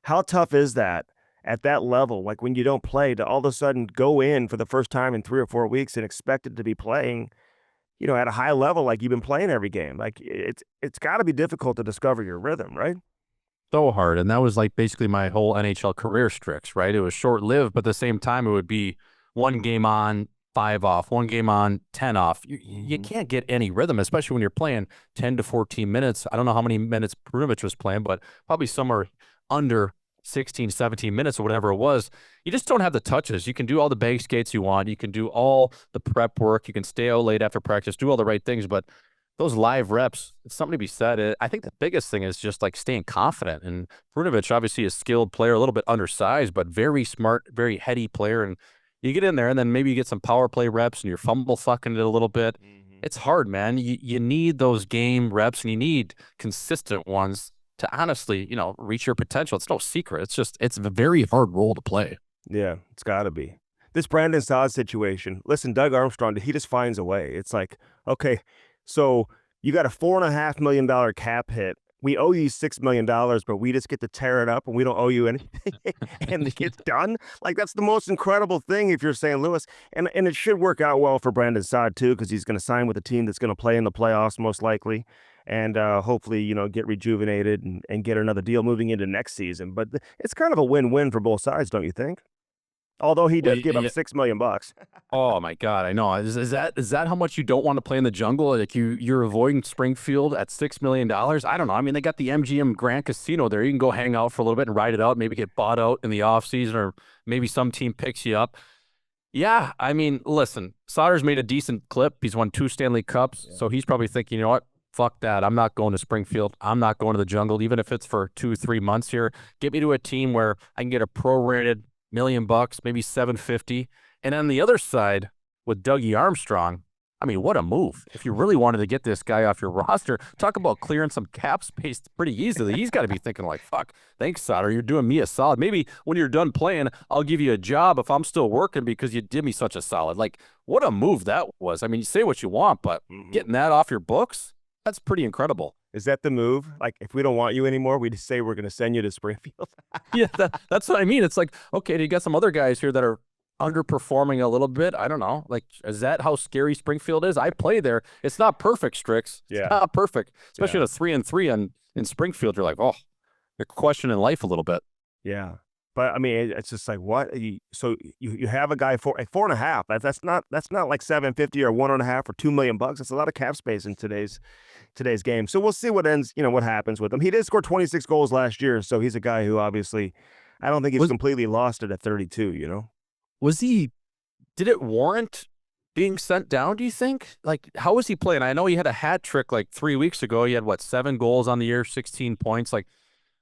Speaker 1: how tough is that at that level? Like when you don't play, to all of a sudden go in for the first time in 3 or 4 weeks and expect it to be playing, at a high level like you've been playing every game. Like it's got to be difficult to discover your rhythm, right?
Speaker 2: So hard. And that was like basically my whole NHL career, Strix, right? It was short-lived, but at the same time, it would be one game on, 5 off, one game on, 10 off. You can't get any rhythm, especially when you're playing 10 to 14 minutes. I don't know how many minutes Perunovich was playing, but probably somewhere under 16, 17 minutes or whatever it was. You just don't have the touches. You can do all the base skates you want. You can do all the prep work. You can stay out late after practice, do all the right things, but those live reps, it's something to be said. I think the biggest thing is just like staying confident. And Perunovich, obviously a skilled player, a little bit undersized, but very smart, very heady player. And you get in there and then maybe you get some power play reps and you're fumble fucking it a little bit. It's hard, man. You need those game reps and you need consistent ones to honestly, reach your potential. It's no secret. It's a very hard role to play.
Speaker 1: Yeah, it's got to be. This Brandon Saad situation, listen, Doug Armstrong, he just finds a way. It's like, okay, so you got a $4.5 million cap hit. We owe you $6 million, but we just get to tear it up and we don't owe you anything. And it's done. Like, that's the most incredible thing if you're St. Louis. And it should work out well for Brandon Saad, too, because he's going to sign with a team that's going to play in the playoffs most likely. And hopefully, get rejuvenated and get another deal moving into next season. But it's kind of a win-win for both sides, don't you think? Although he did give up $6 million.
Speaker 2: Oh my God, I know. Is that how much you don't want to play in the jungle? Like you're avoiding Springfield at $6 million? I don't know. I mean, they got the MGM Grand Casino there. You can go hang out for a little bit and ride it out. Maybe get bought out in the off season, or maybe some team picks you up. Yeah, I mean, listen, Sauter's made a decent clip. He's won 2 Stanley Cups,
Speaker 1: Yeah.
Speaker 2: so he's probably thinking, you know what? Fuck that. I'm not going to Springfield. I'm not going to the jungle, even if it's for 2, 3 months here. Get me to a team where I can get a prorated $1 million, maybe 750. And on the other side, with Dougie Armstrong, I mean, what a move. If you really wanted to get this guy off your roster, talk about clearing some cap space pretty easily. He's got to be thinking like, fuck, thanks, Sauter. You're doing me a solid. Maybe when you're done playing, I'll give you a job if I'm still working because you did me such a solid. Like, what a move that was. I mean, you say what you want, but getting that off your books, that's pretty incredible.
Speaker 1: Is that the move? Like, if we don't want you anymore, we just say we're going to send you to Springfield.
Speaker 2: Yeah, that's what I mean. It's like, okay, you got some other guys here that are underperforming a little bit. I don't know. Like, is that how scary Springfield is? I play there. It's not perfect, Strix.
Speaker 1: Yeah.
Speaker 2: It's not perfect. Especially
Speaker 1: Yeah.
Speaker 2: at a 3-3 in Springfield. You're like, oh, you're questioning life a little bit.
Speaker 1: Yeah. But I mean, it's just like, what? So you have a guy for a 4.5. That's not like 750 or 1.5 or $2 million. That's a lot of cap space in today's game. So we'll see what happens with him. He did score 26 goals last year, so he's a guy who obviously, I don't think he's completely lost it at 32.
Speaker 2: Did it warrant being sent down, do you think? Like, how was he playing? I know he had a hat trick like 3 weeks ago. He had, 7 goals on the year, 16 points. Like,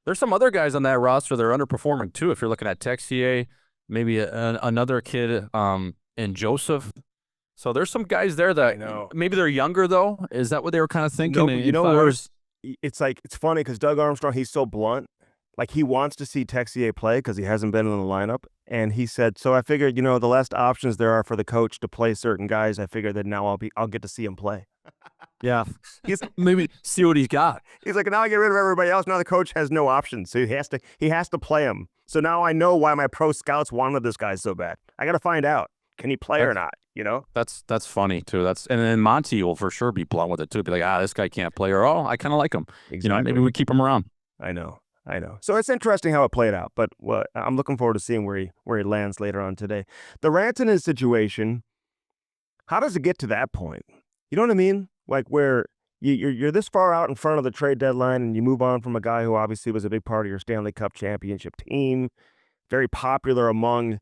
Speaker 2: there's some other guys on that roster that are underperforming too. If you're looking at Texier, maybe another kid in Joseph. So there's some guys there that maybe they're younger though. Is that what they were kind of thinking?
Speaker 1: No, it's like, it's funny because Doug Armstrong, he's so blunt. Like, he wants to see Texier play because he hasn't been in the lineup. And he said, so I figured, the less options there are for the coach to play certain guys, I figured that now I'll get to see him play.
Speaker 2: Yeah. He's maybe see what he's got.
Speaker 1: He's like, now I get rid of everybody else. Now the coach has no options. So he has to play him. So now I know why my pro scouts wanted this guy so bad. I got to find out. Can he play or not?
Speaker 2: That's funny too. And then Monty will for sure be blunt with it too. Be like, this guy can't play, or I kind of like him.
Speaker 1: Exactly.
Speaker 2: Maybe we keep him around.
Speaker 1: I know. So it's interesting how it played out, but I'm looking forward to seeing where he lands later on today. The Rantanen situation, how does it get to that point? You know what I mean? Like, where you're this far out in front of the trade deadline and you move on from a guy who obviously was a big part of your Stanley Cup championship team, very popular among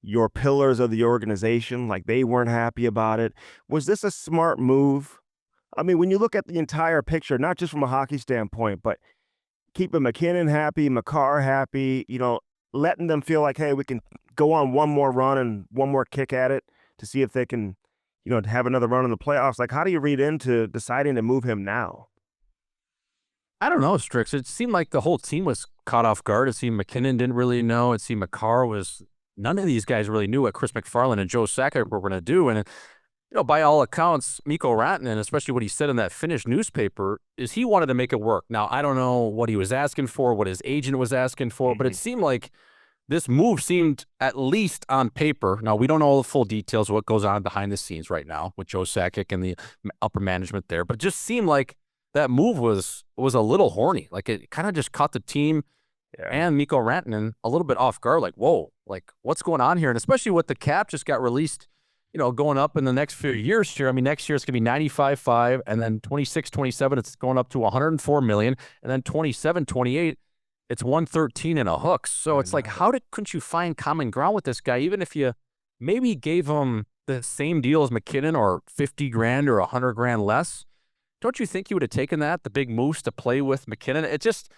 Speaker 1: your pillars of the organization, like they weren't happy about it. Was this a smart move? I mean, when you look at the entire picture, not just from a hockey standpoint, but keeping McKinnon happy, Makar happy, letting them feel like, hey, we can go on one more run and one more kick at it to see if they can, have another run in the playoffs. Like, how do you read into deciding to move him now?
Speaker 2: I don't know, Strix. It seemed like the whole team was caught off guard. It seemed McKinnon didn't really know. It seemed Makar was – none of these guys really knew what Chris McFarland and Joe Sakic were going to do. And by all accounts, Mikko Rantanen, especially what he said in that Finnish newspaper, is he wanted to make it work. Now, I don't know what he was asking for, what his agent was asking for, but it seemed like this move seemed, at least on paper. Now, we don't know all the full details of what goes on behind the scenes right now with Joe Sakic and the upper management there, but it just seemed like that move was a little horny. Like, it kind of just caught the team and Mikko Rantanen a little bit off guard. Like, whoa, like, what's going on here? And especially with the cap just got released, going up in the next few years here. I mean, next year it's going to be 95.5, and then 26, 27, it's going up to 104 million, and then 27, 28, it's 113 and a hook. So it's like, couldn't you find common ground with this guy, even if you maybe gave him the same deal as McKinnon or 50 grand or 100 grand less? Don't you think you would have taken that, the big moose to play with McKinnon? It just,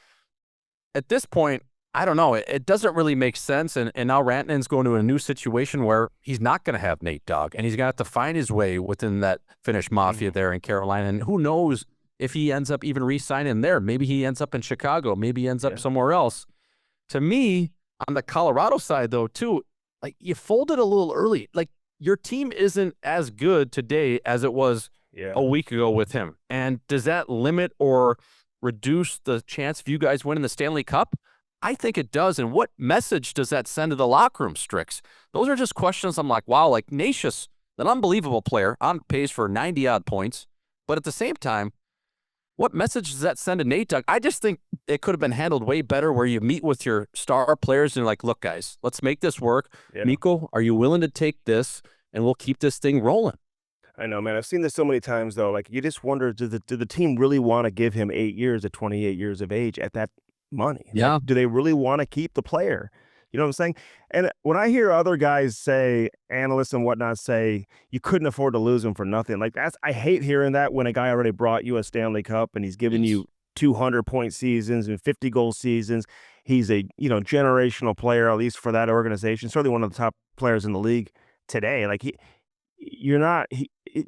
Speaker 2: at this point, I don't know. It doesn't really make sense. And now Rantanen's going to a new situation where he's not going to have Nate Dogg, and he's going to have to find his way within that Finnish mafia there in Carolina. And who knows if he ends up even re-signing there. Maybe he ends up in Chicago. Maybe he ends up somewhere else. To me, on the Colorado side, though, too, like, you folded a little early. Like, your team isn't as good today as it was a week ago with him. And does that limit or reduce the chance of you guys winning the Stanley Cup? I think it does. And what message does that send to the locker room, Strix? Those are just questions. I'm like, wow, like Nashus, an unbelievable player, on pace for 90-odd points. But at the same time, what message does that send to Nate Dogg? I just think it could have been handled way better, where you meet with your star players and you're like, look, guys, let's make this work. Yeah. Mikko, are you willing to take this, and we'll keep this thing rolling?
Speaker 1: I know, man. I've seen this so many times, though. Like, you just wonder, do the team really want to give him 8 years at 28 years of age at that money?
Speaker 2: Yeah.
Speaker 1: Like, do they really want to keep the player? You know what I'm saying? And when I hear other guys say, analysts and whatnot say, you couldn't afford to lose him for nothing. Like I hate hearing that when a guy already brought you a Stanley Cup and he's giving
Speaker 2: Yes.
Speaker 1: you 200-point seasons and 50-goal seasons. He's a, generational player, at least for that organization. Certainly one of the top players in the league today. Like you're not,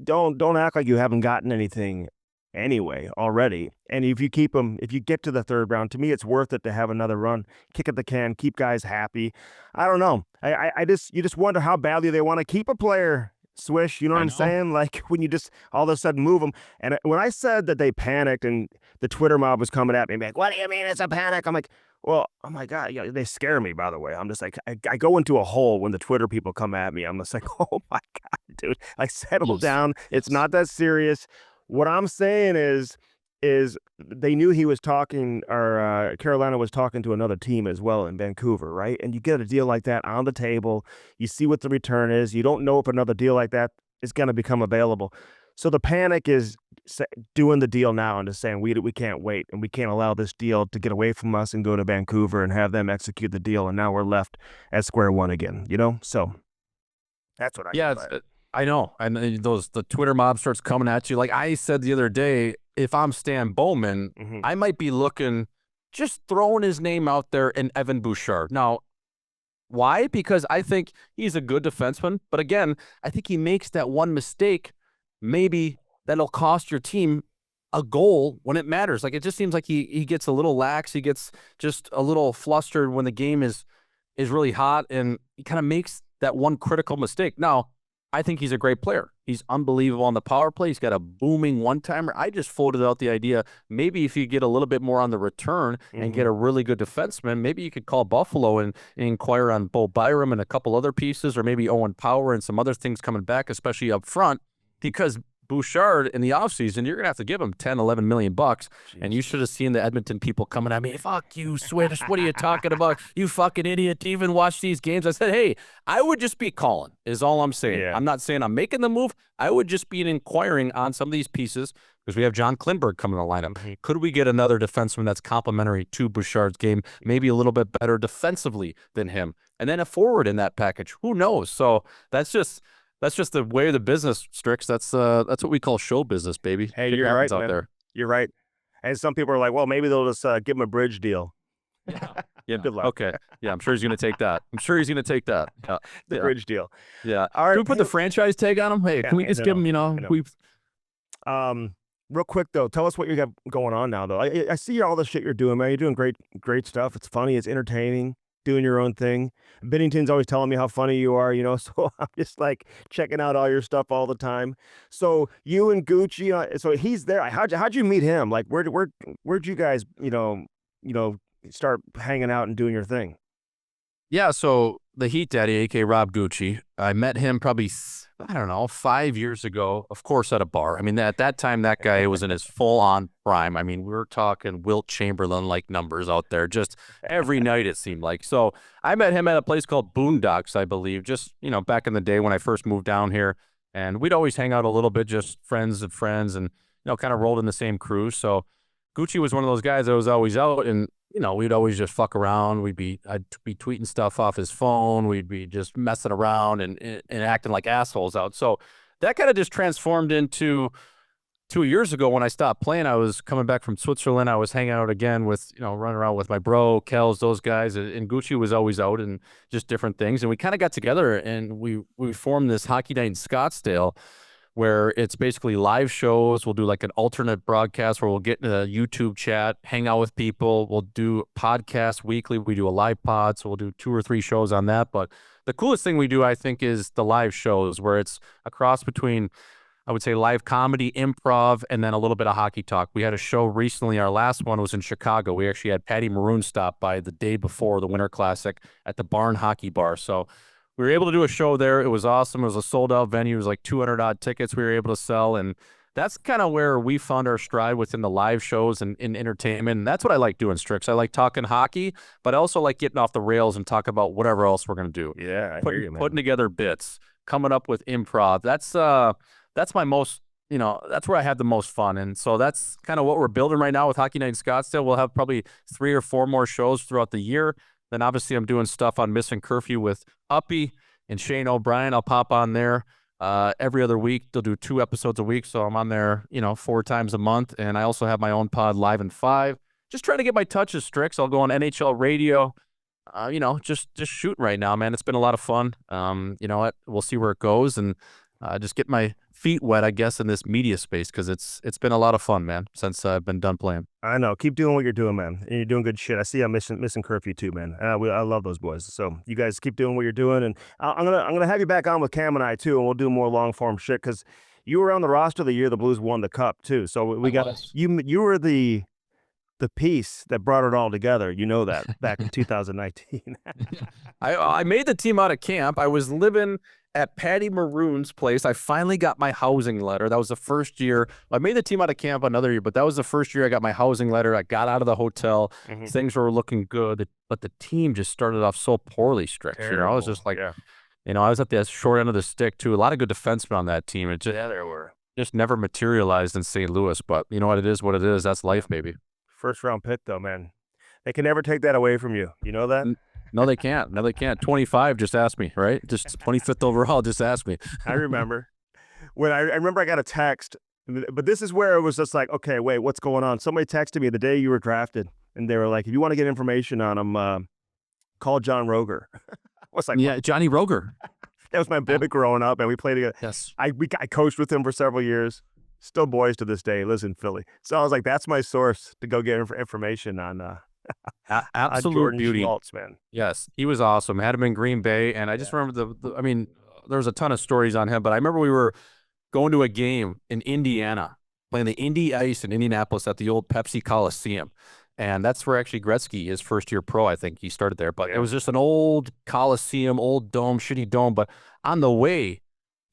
Speaker 1: don't act like you haven't gotten anything anyway already. And if you keep them, if you get to the third round, to me, it's worth it to have another run, kick at the can, keep guys happy. I don't know. You just wonder how badly they want to keep a player. Swish, you know what
Speaker 2: I
Speaker 1: I'm
Speaker 2: know.
Speaker 1: saying? Like when you just all of a sudden move them. And when I said that they panicked and the Twitter mob was coming at me, like, what do you mean it's a panic? I'm like, well, oh my God, yeah, they scare me, by the way. I'm just like, I go into a hole when the Twitter people come at me. I'm just like, oh my God, dude, like settle
Speaker 2: Yes.
Speaker 1: down. It's
Speaker 2: Yes.
Speaker 1: not that serious. What I'm saying is they knew he was talking, or Carolina was talking to another team as well in Vancouver, right? And you get a deal like that on the table. You see what the return is. You don't know if another deal like that is going to become available. So the panic is doing the deal now and just saying we can't wait and we can't allow this deal to get away from us and go to Vancouver and have them execute the deal. And now we're left at square one again, So that's what I
Speaker 2: Yeah,
Speaker 1: mean by it.
Speaker 2: I know. And the Twitter mob starts coming at you. Like I said the other day, if I'm Stan Bowman,
Speaker 1: Mhm.
Speaker 2: I might be looking, just throwing his name out there in Evan Bouchard. Now, why? Because I think he's a good defenseman. But again, I think he makes that one mistake, maybe that'll cost your team a goal when it matters. Like it just seems like he gets a little lax. He gets just a little flustered when the game is really hot, and he kind of makes that one critical mistake. Now, I think he's a great player. He's unbelievable on the power play. He's got a booming one-timer. I just floated out the idea, maybe if you get a little bit more on the return and get a really good defenseman, maybe you could call Buffalo and inquire on Bo Byram and a couple other pieces, or maybe Owen Power and some other things coming back, especially up front, because Bouchard in the offseason, you're going to have to give him 10, 11 million bucks. And you should have seen the Edmonton people coming at me. Fuck you, Swedish. What are you talking about? You fucking idiot. Do you even watch these games? I said, hey, I would just be calling is all I'm saying.
Speaker 1: Yeah.
Speaker 2: I'm not saying I'm making the move. I would just be inquiring on some of these pieces because we have John Klingberg coming in the lineup. Could we get another defenseman that's complementary to Bouchard's game, maybe a little bit better defensively than him? And then a forward in that package. Who knows? So that's just the way of the business, Strix. That's what we call show business, baby.
Speaker 1: Hey,
Speaker 2: Shit
Speaker 1: you're right,
Speaker 2: happens out
Speaker 1: man.
Speaker 2: there.
Speaker 1: You're right. And some people are like, well, maybe they'll just give him a bridge deal.
Speaker 2: Yeah.
Speaker 1: Good luck.
Speaker 2: Okay. Yeah, I'm sure he's gonna take that. Yeah.
Speaker 1: The
Speaker 2: Yeah.
Speaker 1: bridge deal.
Speaker 2: Yeah.
Speaker 1: All right.
Speaker 2: Can we put the franchise tag on him? Hey,
Speaker 1: Yeah,
Speaker 2: can we just give him,
Speaker 1: I know.
Speaker 2: we
Speaker 1: Real quick though, tell us what you got going on now though. I see all the shit you're doing, man. You're doing great stuff. It's funny, it's entertaining, doing your own thing. Bennington's always telling me how funny you are, so I'm just like checking out all your stuff all the time. So you and Gucci, so he's there. How'd you meet him? Like where'd you guys, start hanging out and doing your thing?
Speaker 2: Yeah, so the Heat Daddy, aka Rob Gucci, I met him probably, I don't know, 5 years ago, of course, at a bar. I mean, at that time, that guy was in his full-on prime. I mean, we were talking Wilt Chamberlain-like numbers out there, just every night it seemed like. So I met him at a place called Boondocks, I believe, just, back in the day when I first moved down here. And we'd always hang out a little bit, just friends of friends, and, kind of rolled in the same crew. So Gucci was one of those guys that was always out, and we'd always just fuck around. I'd be tweeting stuff off his phone. We'd be just messing around and acting like assholes out. So that kind of just transformed into 2 years ago when I stopped playing. I was coming back from Switzerland. I was hanging out again with, running around with my bro, Kels, those guys. And Gucci was always out and just different things. And we kind of got together and we formed this Hockey Night in Scottsdale, where it's basically live shows. We'll do like an alternate broadcast where we'll get in a YouTube chat, hang out with people. We'll do podcasts weekly. We do a live pod, so we'll do 2 or 3 shows on that. But the coolest thing we do, I think, is the live shows, where it's a cross between, I would say, live comedy, improv, and then a little bit of hockey talk. We had a show recently. Our last one was in Chicago. We actually had Patty Maroon stop by the day before the Winter Classic at the Barn Hockey Bar. So we were able to do a show there. It was awesome. It was a sold-out venue. It was like 200-odd tickets we were able to sell, and that's kind of where we found our stride within the live shows and in entertainment. And that's what I like doing, Strix. I like talking hockey, but I also like getting off the rails and talk about whatever else we're going to do.
Speaker 1: Yeah, I hear you, man.
Speaker 2: Putting together bits, coming up with improv. That's my most, that's where I had the most fun. And so that's kind of what we're building right now with Hockey Night in Scottsdale. We'll have probably 3 or 4 more shows throughout the year. Then obviously I'm doing stuff on Missing Curfew with Uppy and Shane O'Brien. I'll pop on there every other week. They'll do 2 episodes a week, so I'm on there, 4 times a month. And I also have my own pod, Live in 5. Just trying to get my touches, Strix. I'll go on NHL radio. Just shooting right now, man. It's been a lot of fun. You know what? We'll see where it goes, and just get my feet wet, I guess, in this media space, because it's been a lot of fun, man, since I've been done playing.
Speaker 1: I know. Keep doing what you're doing, man. And you're doing good shit. I see I'm missing Curfew too, man. I love those boys. So you guys keep doing what you're doing, and I'm gonna have you back on with Cam and I too, and we'll do more long form shit, because you were on the roster the year the Blues won the cup too. So we got you. You were the piece that brought it all together. You know that back in 2019.
Speaker 2: I made the team out of camp. I was living at Patty Maroon's place. I finally got my housing letter. That was the first year. I made the team out of camp another year, but that was the first year I got my housing letter. I got out of the hotel. Things were looking good, but the team just started off so poorly, Strix. I was just like, I was at the short end of the stick too. A lot of good defensemen on that team. It just,
Speaker 1: there were.
Speaker 2: Just never materialized in St. Louis, but you know what it is, what it is. That's life, baby.
Speaker 1: First round pick though, man. They can never take that away from you. You know that?
Speaker 2: No, they can't. No, they can't. 25, just ask me, right? Just 25th overall, just ask me.
Speaker 1: I remember. When I remember I got a text, but this is where it was just like, okay, wait, what's going on? Somebody texted me the day you were drafted, and they were like, if you want to get information on him, call John Roger. I was like,
Speaker 2: yeah, Johnny Roger.
Speaker 1: That was my boy growing up, and we played together.
Speaker 2: Yes.
Speaker 1: I coached with him for several years. Still boys to this day. Lives in Philly. So I was like, that's my source to go get information on
Speaker 2: absolute beauty.
Speaker 1: Schmaltz, man.
Speaker 2: Yes, he was awesome. Had him in Green Bay, and I just remember I mean, there was a ton of stories on him, but I remember we were going to a game in Indiana, playing the Indy Ice in Indianapolis at the old Pepsi Coliseum. And that's where actually Gretzky, his first year pro, I think he started there. But it was just an old Coliseum, old dome, shitty dome. But on the way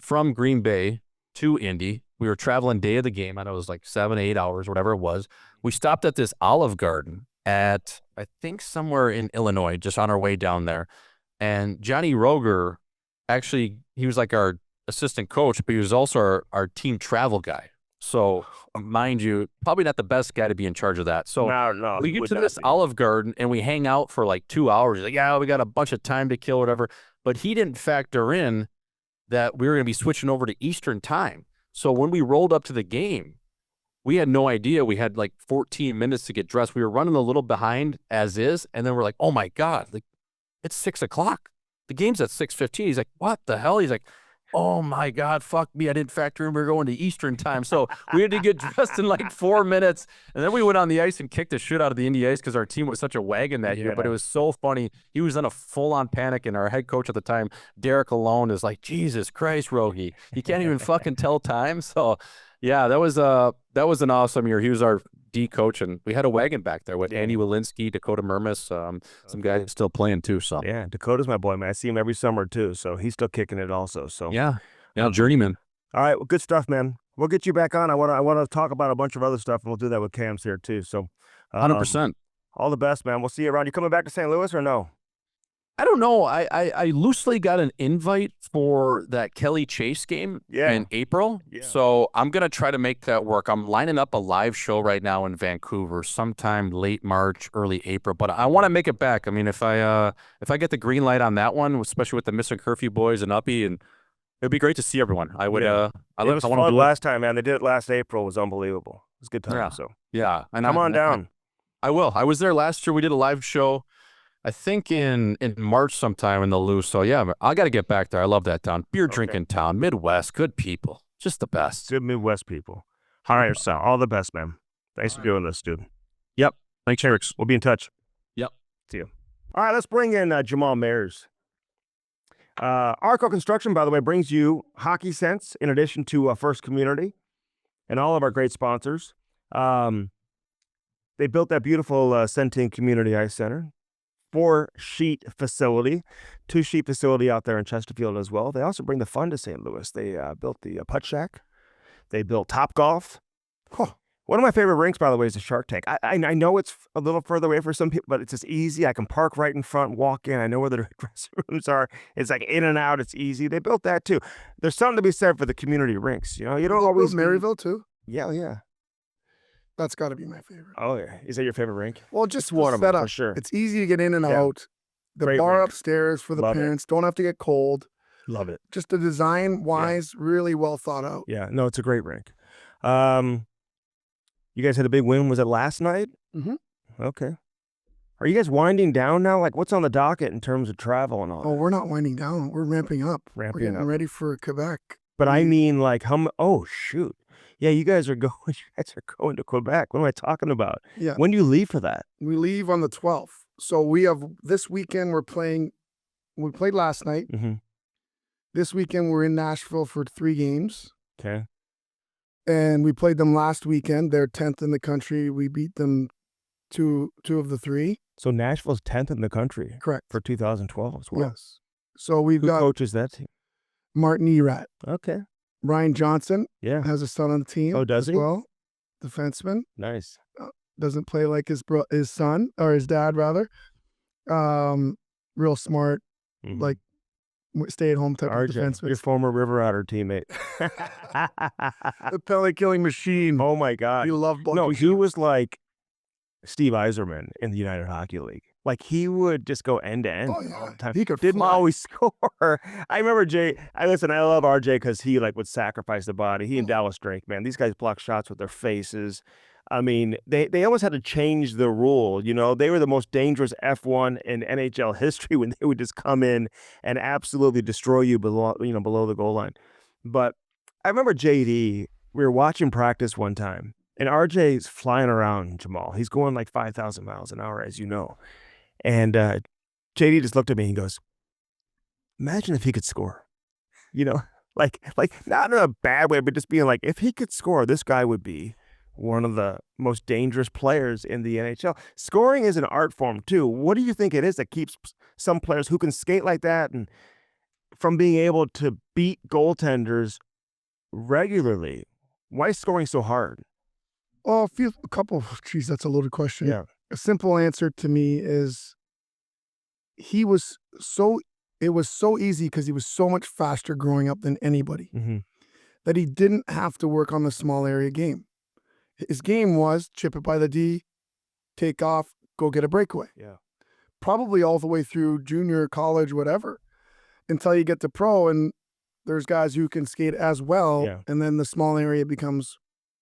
Speaker 2: from Green Bay to Indy, we were traveling day of the game. I know it was like 7, 8 hours, whatever it was. We stopped at this Olive Garden at, I think, somewhere in Illinois, just on our way down there. And Johnny Roger, actually, he was like our assistant coach, but he was also our team travel guy. So, mind you, probably not the best guy to be in charge of that. So,
Speaker 1: no,
Speaker 2: we get to this Olive Garden, and we hang out for like 2 hours. He's like, yeah, we got a bunch of time to kill, whatever. But he didn't factor in that we were going to be switching over to Eastern time. So, when we rolled up to the game, we had no idea. We had like 14 minutes to get dressed. We were running a little behind as is, and then we're like, oh, my God, like it's 6 o'clock. The game's at 6:15. He's like, what the hell? He's like, oh my God, fuck me. I didn't factor in we were going to Eastern time. So we had to get dressed in like 4 minutes. And then we went on the ice and kicked the shit out of the Indy Ice because our team was such a wagon that year. But it was so funny. He was in a full-on panic, and our head coach at the time, Derek Alone, is like, Jesus Christ, Rogie. You can't even fucking tell time. So yeah, that was an awesome year. He was our D coach, and we had a wagon back there with Andy Walensky, Dakota Murmis, some guys still playing too. So
Speaker 1: yeah, Dakota's my boy, man. I see him every summer too, so he's still kicking it also. So
Speaker 2: yeah, journeyman.
Speaker 1: All right, well, good stuff, man. We'll get you back on. I want to talk about a bunch of other stuff, and we'll do that with Cam's here too. So
Speaker 2: 100%.
Speaker 1: All the best, man. We'll see you around. You coming back to St. Louis or no?
Speaker 2: I don't know. I loosely got an invite for that Kelly Chase game in April. Yeah. So I'm going to try to make that work. I'm lining up a live show right now in Vancouver sometime late March, early April. But I want to make it back. I mean, if I get the green light on that one, especially with the Missing Curfew boys and Uppy, and it'd be great to see everyone. I would. It
Speaker 1: was fun last time, man. They did it last April. It was unbelievable. It was a good time.
Speaker 2: Yeah.
Speaker 1: So
Speaker 2: yeah. And
Speaker 1: come on down.
Speaker 2: I will. I was there last year. We did a live show, I think in March sometime in the Loose. So yeah, I got to get back there. I love that town. Beer drinking town, Midwest, good people, just the best.
Speaker 1: Good Midwest people. All right, so all the best, man. Thanks for doing this, dude.
Speaker 2: Yep. Thanks, Eric.
Speaker 1: We'll be in touch.
Speaker 2: Yep.
Speaker 1: See you. All right, let's bring in Jamal Mayers. Arco Construction, by the way, brings you Hockey Sense in addition to First Community and all of our great sponsors. They built that beautiful Centene Community Ice Center. 4-sheet facility, 2-sheet facility out there in Chesterfield as well. They also bring the fun to St. Louis. They built the Putt Shack. They built Top Golf. One of my favorite rinks, by the way, is the Shark Tank. I know it's a little further away for some people, but it's just easy. I can park right in front, walk in. I know where the dressing rooms are. It's like in and out. It's easy. They built that too. There's something to be said for the community rinks. You know, you don't always
Speaker 3: Maryville too.
Speaker 1: Yeah.
Speaker 3: That's got to be my favorite.
Speaker 1: Oh yeah, is that your favorite rink?
Speaker 3: Well, just
Speaker 1: one of them for sure.
Speaker 3: It's easy to get in and out. The
Speaker 1: Great
Speaker 3: bar
Speaker 1: rink.
Speaker 3: upstairs for the
Speaker 1: Love it.
Speaker 3: parents. Don't have to get cold.
Speaker 1: Love it.
Speaker 3: Just the design-wise, really well thought out.
Speaker 1: Yeah, no, it's a great rink. You guys had a big win. Was it last night?
Speaker 3: Mhm.
Speaker 1: Okay. Are you guys winding down now? Like, what's on the docket in terms of travel and all
Speaker 3: Oh,
Speaker 1: that?
Speaker 3: we're not winding down. We're ramping up. We're
Speaker 1: Ramping
Speaker 3: getting
Speaker 1: up.
Speaker 3: ready for Quebec.
Speaker 1: But I mean, like, oh, shoot. Yeah, you guys are going to Quebec. What am I talking about?
Speaker 3: Yeah.
Speaker 1: When do you leave for that?
Speaker 3: We leave on the 12th. So we have this weekend we played last night.
Speaker 1: Mm-hmm.
Speaker 3: This weekend we're in Nashville for 3 games.
Speaker 1: Okay.
Speaker 3: And we played them last weekend. They're 10th in the country. We beat them two of the 3.
Speaker 1: So Nashville's 10th in the country.
Speaker 3: Correct.
Speaker 1: For 2012 as well.
Speaker 3: Yes. So we've
Speaker 1: Who
Speaker 3: got
Speaker 1: coaches that team?
Speaker 3: Martin Erat.
Speaker 1: Okay.
Speaker 3: Ryan Johnson
Speaker 1: Yeah.
Speaker 3: has a son on the team.
Speaker 1: Oh, does
Speaker 3: as
Speaker 1: he?
Speaker 3: well, defenseman.
Speaker 1: Nice.
Speaker 3: Doesn't play like his son, or his dad rather. Real smart,
Speaker 1: Mhm.
Speaker 3: like stay-at-home type of
Speaker 1: RJ,
Speaker 3: defenseman.
Speaker 1: your former River Otter teammate.
Speaker 3: The penalty killing machine.
Speaker 1: Oh my God.
Speaker 3: You love
Speaker 1: No, he was like Steve Yzerman in the United Hockey League. Like, he would just go end to end
Speaker 3: Oh,
Speaker 1: all
Speaker 3: yeah.
Speaker 1: the time.
Speaker 3: He could
Speaker 1: Didn't
Speaker 3: fly.
Speaker 1: always score. I remember I love RJ because he like would sacrifice the body. He and Dallas Drake, man, these guys block shots with their faces. I mean, they almost had to change the rule. You know, they were the most dangerous F1 in NHL history when they would just come in and absolutely destroy you below the goal line. But I remember JD, we were watching practice one time, and RJ's flying around, Jamal. He's going like 5,000 miles an hour, as you know. And JD just looked at me and goes, imagine if he could score. You know, like not in a bad way, but just being like, if he could score, this guy would be one of the most dangerous players in the NHL. Scoring is an art form too. What do you think it is that keeps some players who can skate like that and from being able to beat goaltenders regularly? Why is scoring so hard?
Speaker 3: Oh, a couple. Geez, that's a loaded question.
Speaker 1: Yeah.
Speaker 3: A simple answer to me is it was so easy because he was so much faster growing up than anybody
Speaker 1: Mm-hmm.
Speaker 3: that he didn't have to work on the small area game. His game was chip it by the D, take off, go get a breakaway.
Speaker 1: Yeah.
Speaker 3: Probably all the way through junior, college, whatever, until you get to pro and there's guys who can skate as well.
Speaker 1: Yeah.
Speaker 3: And then the small area becomes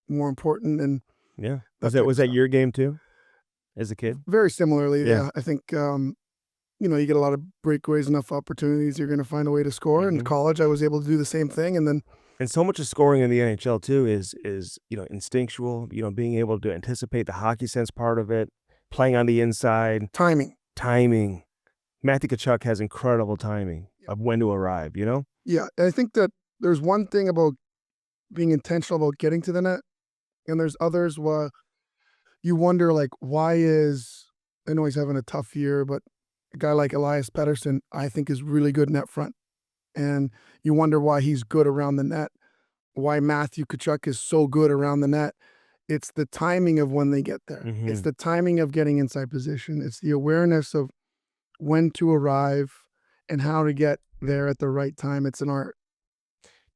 Speaker 3: more important. And
Speaker 1: Yeah.
Speaker 3: That
Speaker 1: Was that
Speaker 3: type of
Speaker 1: your game too, as a kid?
Speaker 3: very similarly,
Speaker 1: Yeah.
Speaker 3: yeah. I think, you get a lot of breakaways, enough opportunities, you're going to find a way to score. In
Speaker 1: Mhm.
Speaker 3: college, I was able to do the same thing. And then
Speaker 1: And so much of scoring in the NHL too is instinctual. Being able to anticipate the hockey sense part of it, playing on the inside,
Speaker 3: timing.
Speaker 1: Matthew Tkachuk has incredible timing of when to arrive.
Speaker 3: Yeah. And I think that there's one thing about being intentional about getting to the net, and there's others where you wonder, like, I know he's having a tough year, but a guy like Elias Pettersson, I think, is really good net front. And you wonder why he's good around the net, why Matthew Tkachuk is so good around the net. It's the timing of when they get there.
Speaker 1: Mhm.
Speaker 3: It's the timing of getting inside position. It's the awareness of when to arrive and how to get there at the right time. It's an art.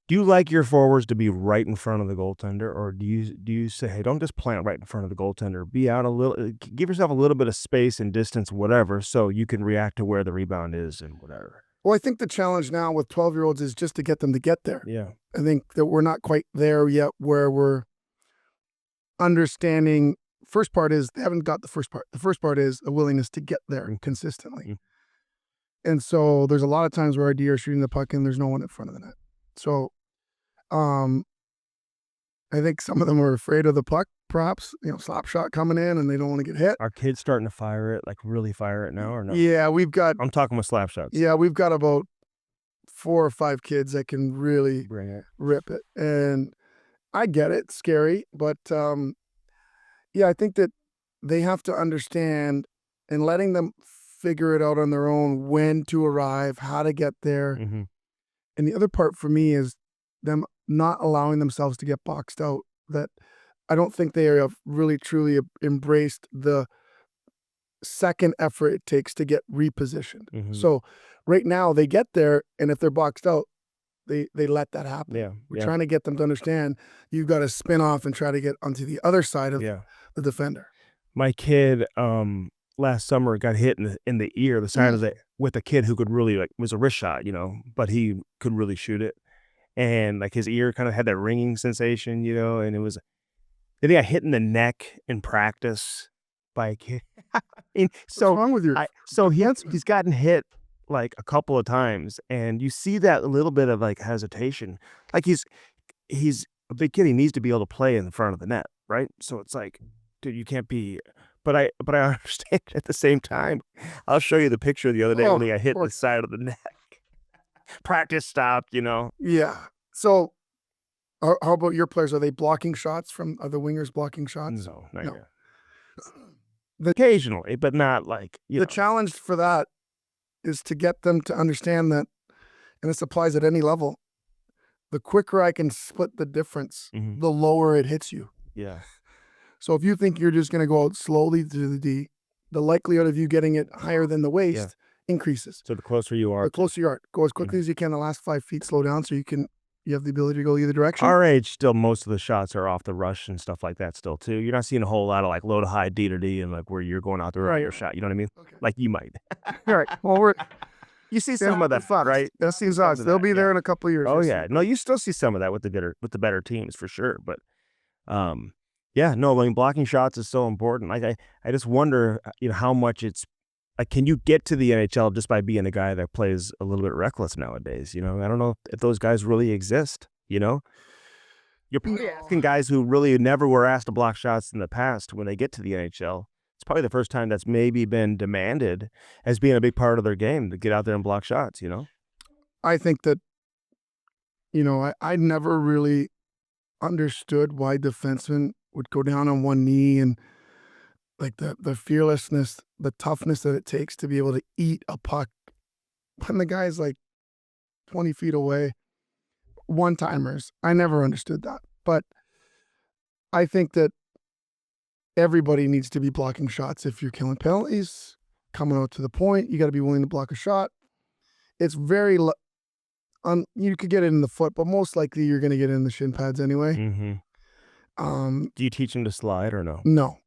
Speaker 1: Do you like your forwards to be right in front of the goaltender, or do you say, hey, don't just plant right in front of the goaltender? Be out a little, give yourself a little bit of space and distance, whatever, so you can react to where the rebound is and whatever.
Speaker 3: Well, I think the challenge now with 12-year-olds is just to get them to get there.
Speaker 1: Yeah.
Speaker 3: I think that we're not quite there yet where we're understanding. First part is they haven't got the first part. The first part is a willingness to get there consistently.
Speaker 1: Mm.
Speaker 3: And so there's a lot of times where our D are shooting the puck and there's no one in front of the net. So I think some of them are afraid of the puck, perhaps, slap shot coming in and they don't want to get hit.
Speaker 1: Are kids starting to fire it, like really fire it now or no?
Speaker 3: Yeah, we've got
Speaker 1: I'm talking with slap shots.
Speaker 3: Yeah, we've got about 4 or 5 kids that can really
Speaker 1: Bring it.
Speaker 3: rip it. And I get it, it's scary, but I think that they have to understand, and letting them figure it out on their own, when to arrive, how to get there.
Speaker 1: Mm-hmm.
Speaker 3: And the other part for me is them not allowing themselves to get boxed out. That I don't think they have really truly embraced the second effort it takes to get repositioned.
Speaker 1: Mhm.
Speaker 3: So right now they get there, and if they're boxed out, they let that happen.
Speaker 1: Yeah.
Speaker 3: We're trying to get them to understand you've got to spin off and try to get onto the other side of
Speaker 1: Yeah.
Speaker 3: the defender.
Speaker 1: My kid, last summer got hit in the ear, the side of the with a kid who could really like was a wrist shot, but he could really shoot it, and like his ear kind of had that ringing sensation, and it was. I think I hit in the neck in practice by a kid. And
Speaker 3: What's wrong with your?
Speaker 1: so he's gotten hit like a couple of times, and you see that little bit of like hesitation. Like he's a big kid. He needs to be able to play in front of the net, right? So it's like, dude, you can't be. But I understand at the same time. I'll show you the picture the other day when he got hit in the side of the neck. Practice stopped,
Speaker 3: Yeah. So, how about your players? Are they blocking shots are the wingers blocking shots?
Speaker 1: No, not
Speaker 3: No.
Speaker 1: yet. Occasionally, but not like
Speaker 3: The challenge for that is to get them to understand that, and this applies at any level, the quicker I can split the difference, the lower it hits you.
Speaker 1: Yeah.
Speaker 3: So if you think you're just going to go out slowly to the D, the likelihood of you getting it higher than the waist increases.
Speaker 1: So the closer you are,
Speaker 3: The closer you are, go as quickly as you can. The last 5 feet, slow down so you have the ability to go either direction.
Speaker 1: our age, still most of the shots are off the rush and stuff like that. Still, too, you're not seeing a whole lot of like low to high, D to D, and like where you're going out there your shot. You know what I mean?
Speaker 3: Okay.
Speaker 1: Like you might.
Speaker 3: All right. Well,
Speaker 1: You see some of that, right?
Speaker 3: That seems odd. They'll be there in a couple of years.
Speaker 1: Oh yeah, no, you still see some of that with the better teams for sure. But, yeah, no, I mean blocking shots is so important. Like I just wonder, how much it's like. Can you get to the NHL just by being a guy that plays a little bit reckless nowadays? I don't know if those guys really exist. You're probably asking guys who really never were asked to block shots in the past when they get to the NHL. It's probably the first time that's maybe been demanded as being a big part of their game to get out there and block shots.
Speaker 3: I think that, I never really understood why defensemen would go down on one knee and like the fearlessness, the toughness that it takes to be able to eat a puck when the guy's like 20 feet away. One-timers. I never understood that. But I think that everybody needs to be blocking shots. If you're killing penalties, coming out to the point, you got to be willing to block a shot. It's very you could get it in the foot, but most likely you're going to get it in the shin pads anyway.
Speaker 1: Do you teach them to slide or no?
Speaker 3: No.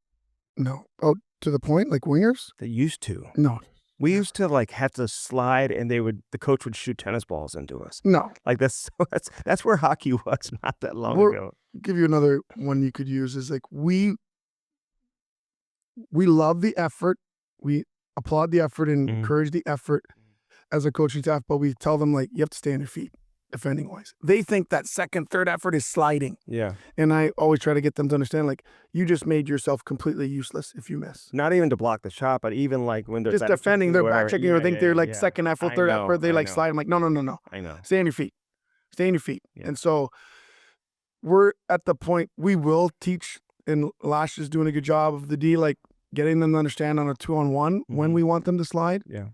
Speaker 3: Oh, to the point, like wingers?
Speaker 1: They used to.
Speaker 3: No.
Speaker 1: We used to like have to slide, and the coach would shoot tennis balls into us.
Speaker 3: No.
Speaker 1: Like that's where hockey was not that long ago.
Speaker 3: Give you another one you could use is like we love the effort. We applaud the effort and encourage the effort as a coaching staff, but we tell them like you have to stay on your feet defending wise. They think that second, third effort is sliding.
Speaker 1: Yeah.
Speaker 3: And I always try to get them to understand like you just made yourself completely useless if you miss.
Speaker 1: Not even to block the shot, but even like when they're
Speaker 3: just defending, they're back checking, or think they're like second effort, third effort, they like slide. I'm like, no.
Speaker 1: I know.
Speaker 3: Stay on your feet. Stay on your feet.
Speaker 1: Yeah.
Speaker 3: And so we're at the point we will teach, and Lash is doing a good job of the D, like getting them to understand on a 2-on-1 when we want them to slide.
Speaker 1: Yeah.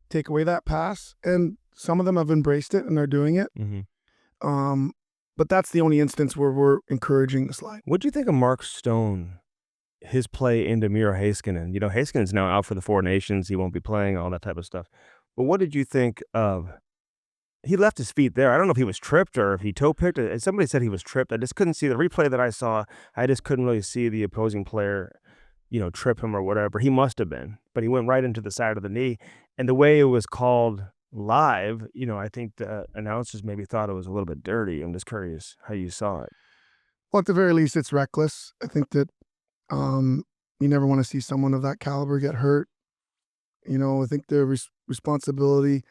Speaker 3: Take away that pass. And some of them have embraced it and they're doing it. But that's the only instance where we're encouraging the slide.
Speaker 1: What do you think of Mark Stone, his play into Miro Heiskanen? Heiskanen's now out for the Four Nations. He won't be playing, all that type of stuff. But what did you think of? He left his feet there. I don't know if he was tripped or if he toe picked. Somebody said he was tripped. I just couldn't see the replay that I saw. I just couldn't really see the opposing player, trip him or whatever. He must have been, but he went right into the side of the knee. And the way it was called live, I think the announcers maybe thought it was a little bit dirty. I'm just curious how you saw it.
Speaker 3: Well, at the very least, it's reckless. I think that you never want to see someone of that caliber get hurt. I think the responsibility,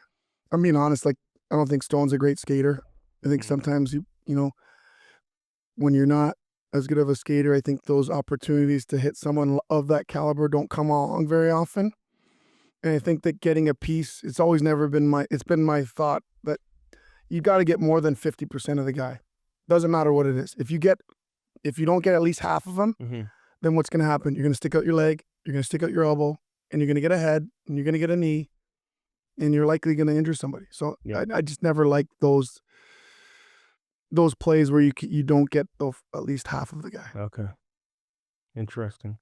Speaker 3: I'm being honest, like I don't think Stone's a great skater. I think sometimes when you're not as good of a skater, I think those opportunities to hit someone of that caliber don't come along very often. And I think that getting a piece, it's been my thought that you got to get more than 50% of the guy. Doesn't matter what it is. If you don't get at least half of them, then what's going to happen? You're going to stick out your leg, you're going to stick out your elbow, and you're going to get a head, and you're going to get a knee, and you're likely going to injure somebody. So I just never liked those plays where you don't get at least half of the guy.
Speaker 1: Okay. Interesting.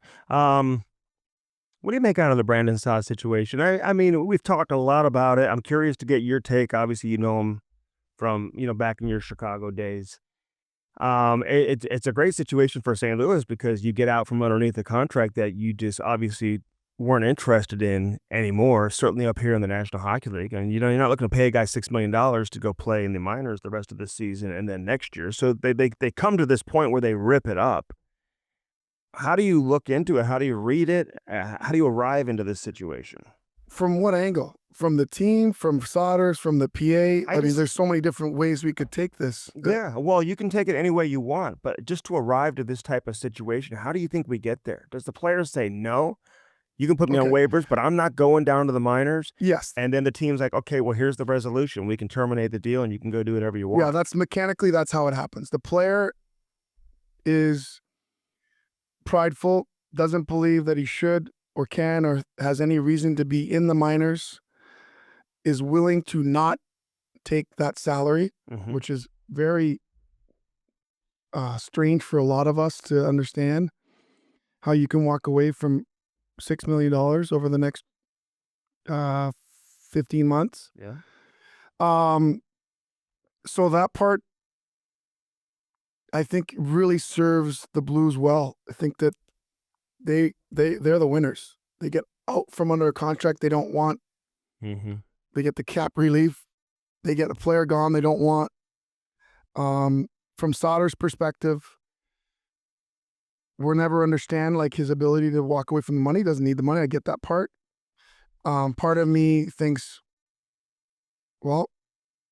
Speaker 1: What do you make out of the Brandon Saad situation? I mean, we've talked a lot about it. I'm curious to get your take. Obviously, you know him from, back in your Chicago days. It's a great situation for St. Louis because you get out from underneath a contract that you just obviously weren't interested in anymore, certainly up here in the National Hockey League. And, you're not looking to pay a guy $6 million to go play in the minors the rest of the season and then next year. So they come to this point where they rip it up. How do you look into it? How do you read it? How do you arrive into this situation?
Speaker 3: From what angle? From the team, from Sodders, from the PA? I mean, there's so many different ways we could take this.
Speaker 1: Yeah, well, you can take it any way you want, but just to arrive to this type of situation, how do you think we get there? Does the players say, no, you can put me on waivers, but I'm not going down to the minors?
Speaker 3: Yes.
Speaker 1: And then the team's like, okay, well, here's the resolution. We can terminate the deal and you can go do whatever you want.
Speaker 3: Yeah, that's mechanically, that's how it happens. The player is prideful, doesn't believe that he should or can or has any reason to be in the minors, is willing to not take that salary, which is very strange for a lot of us to understand, how you can walk away from $6 million over the next 15 months.
Speaker 1: Yeah.
Speaker 3: So that part, I think, really serves the Blues well. I think that they're the winners. They get out from under a contract they don't want. They get the cap relief. They get a player gone they don't want. From Sodders' perspective, we'll never understand like his ability to walk away from the money. He doesn't need the money. I get that part. Part of me thinks, well,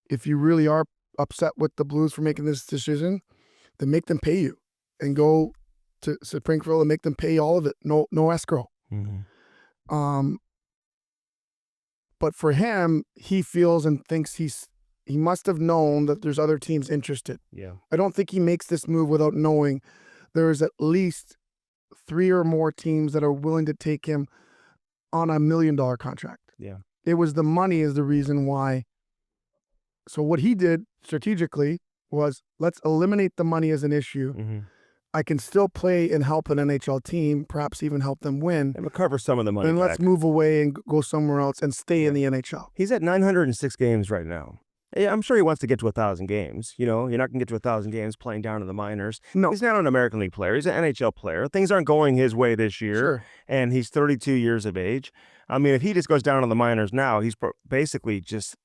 Speaker 3: if you really are upset with the Blues for making this decision, then make them pay you and go to Springfield and make them pay all of it. No escrow. But for him, he feels and thinks he must have known that there's other teams interested.
Speaker 1: Yeah.
Speaker 3: I don't think he makes this move without knowing there's at least 3 or more teams that are willing to take him on $1 million contract.
Speaker 1: Yeah.
Speaker 3: It was the money is the reason why. So what he did strategically was, let's eliminate the money as an issue. I can still play and help an NHL team, perhaps even help them win.
Speaker 1: And recover some of the money.
Speaker 3: And let's move away and go somewhere else and stay in the NHL.
Speaker 1: He's at 906 games right now. Yeah, I'm sure he wants to get to 1,000 games. You're not going to get to 1,000 games playing down in the minors.
Speaker 3: No.
Speaker 1: He's not an American League player. He's an NHL player. Things aren't going his way this year.
Speaker 3: Sure.
Speaker 1: And he's 32 years of age. I mean, if he just goes down to the minors now, he's basically just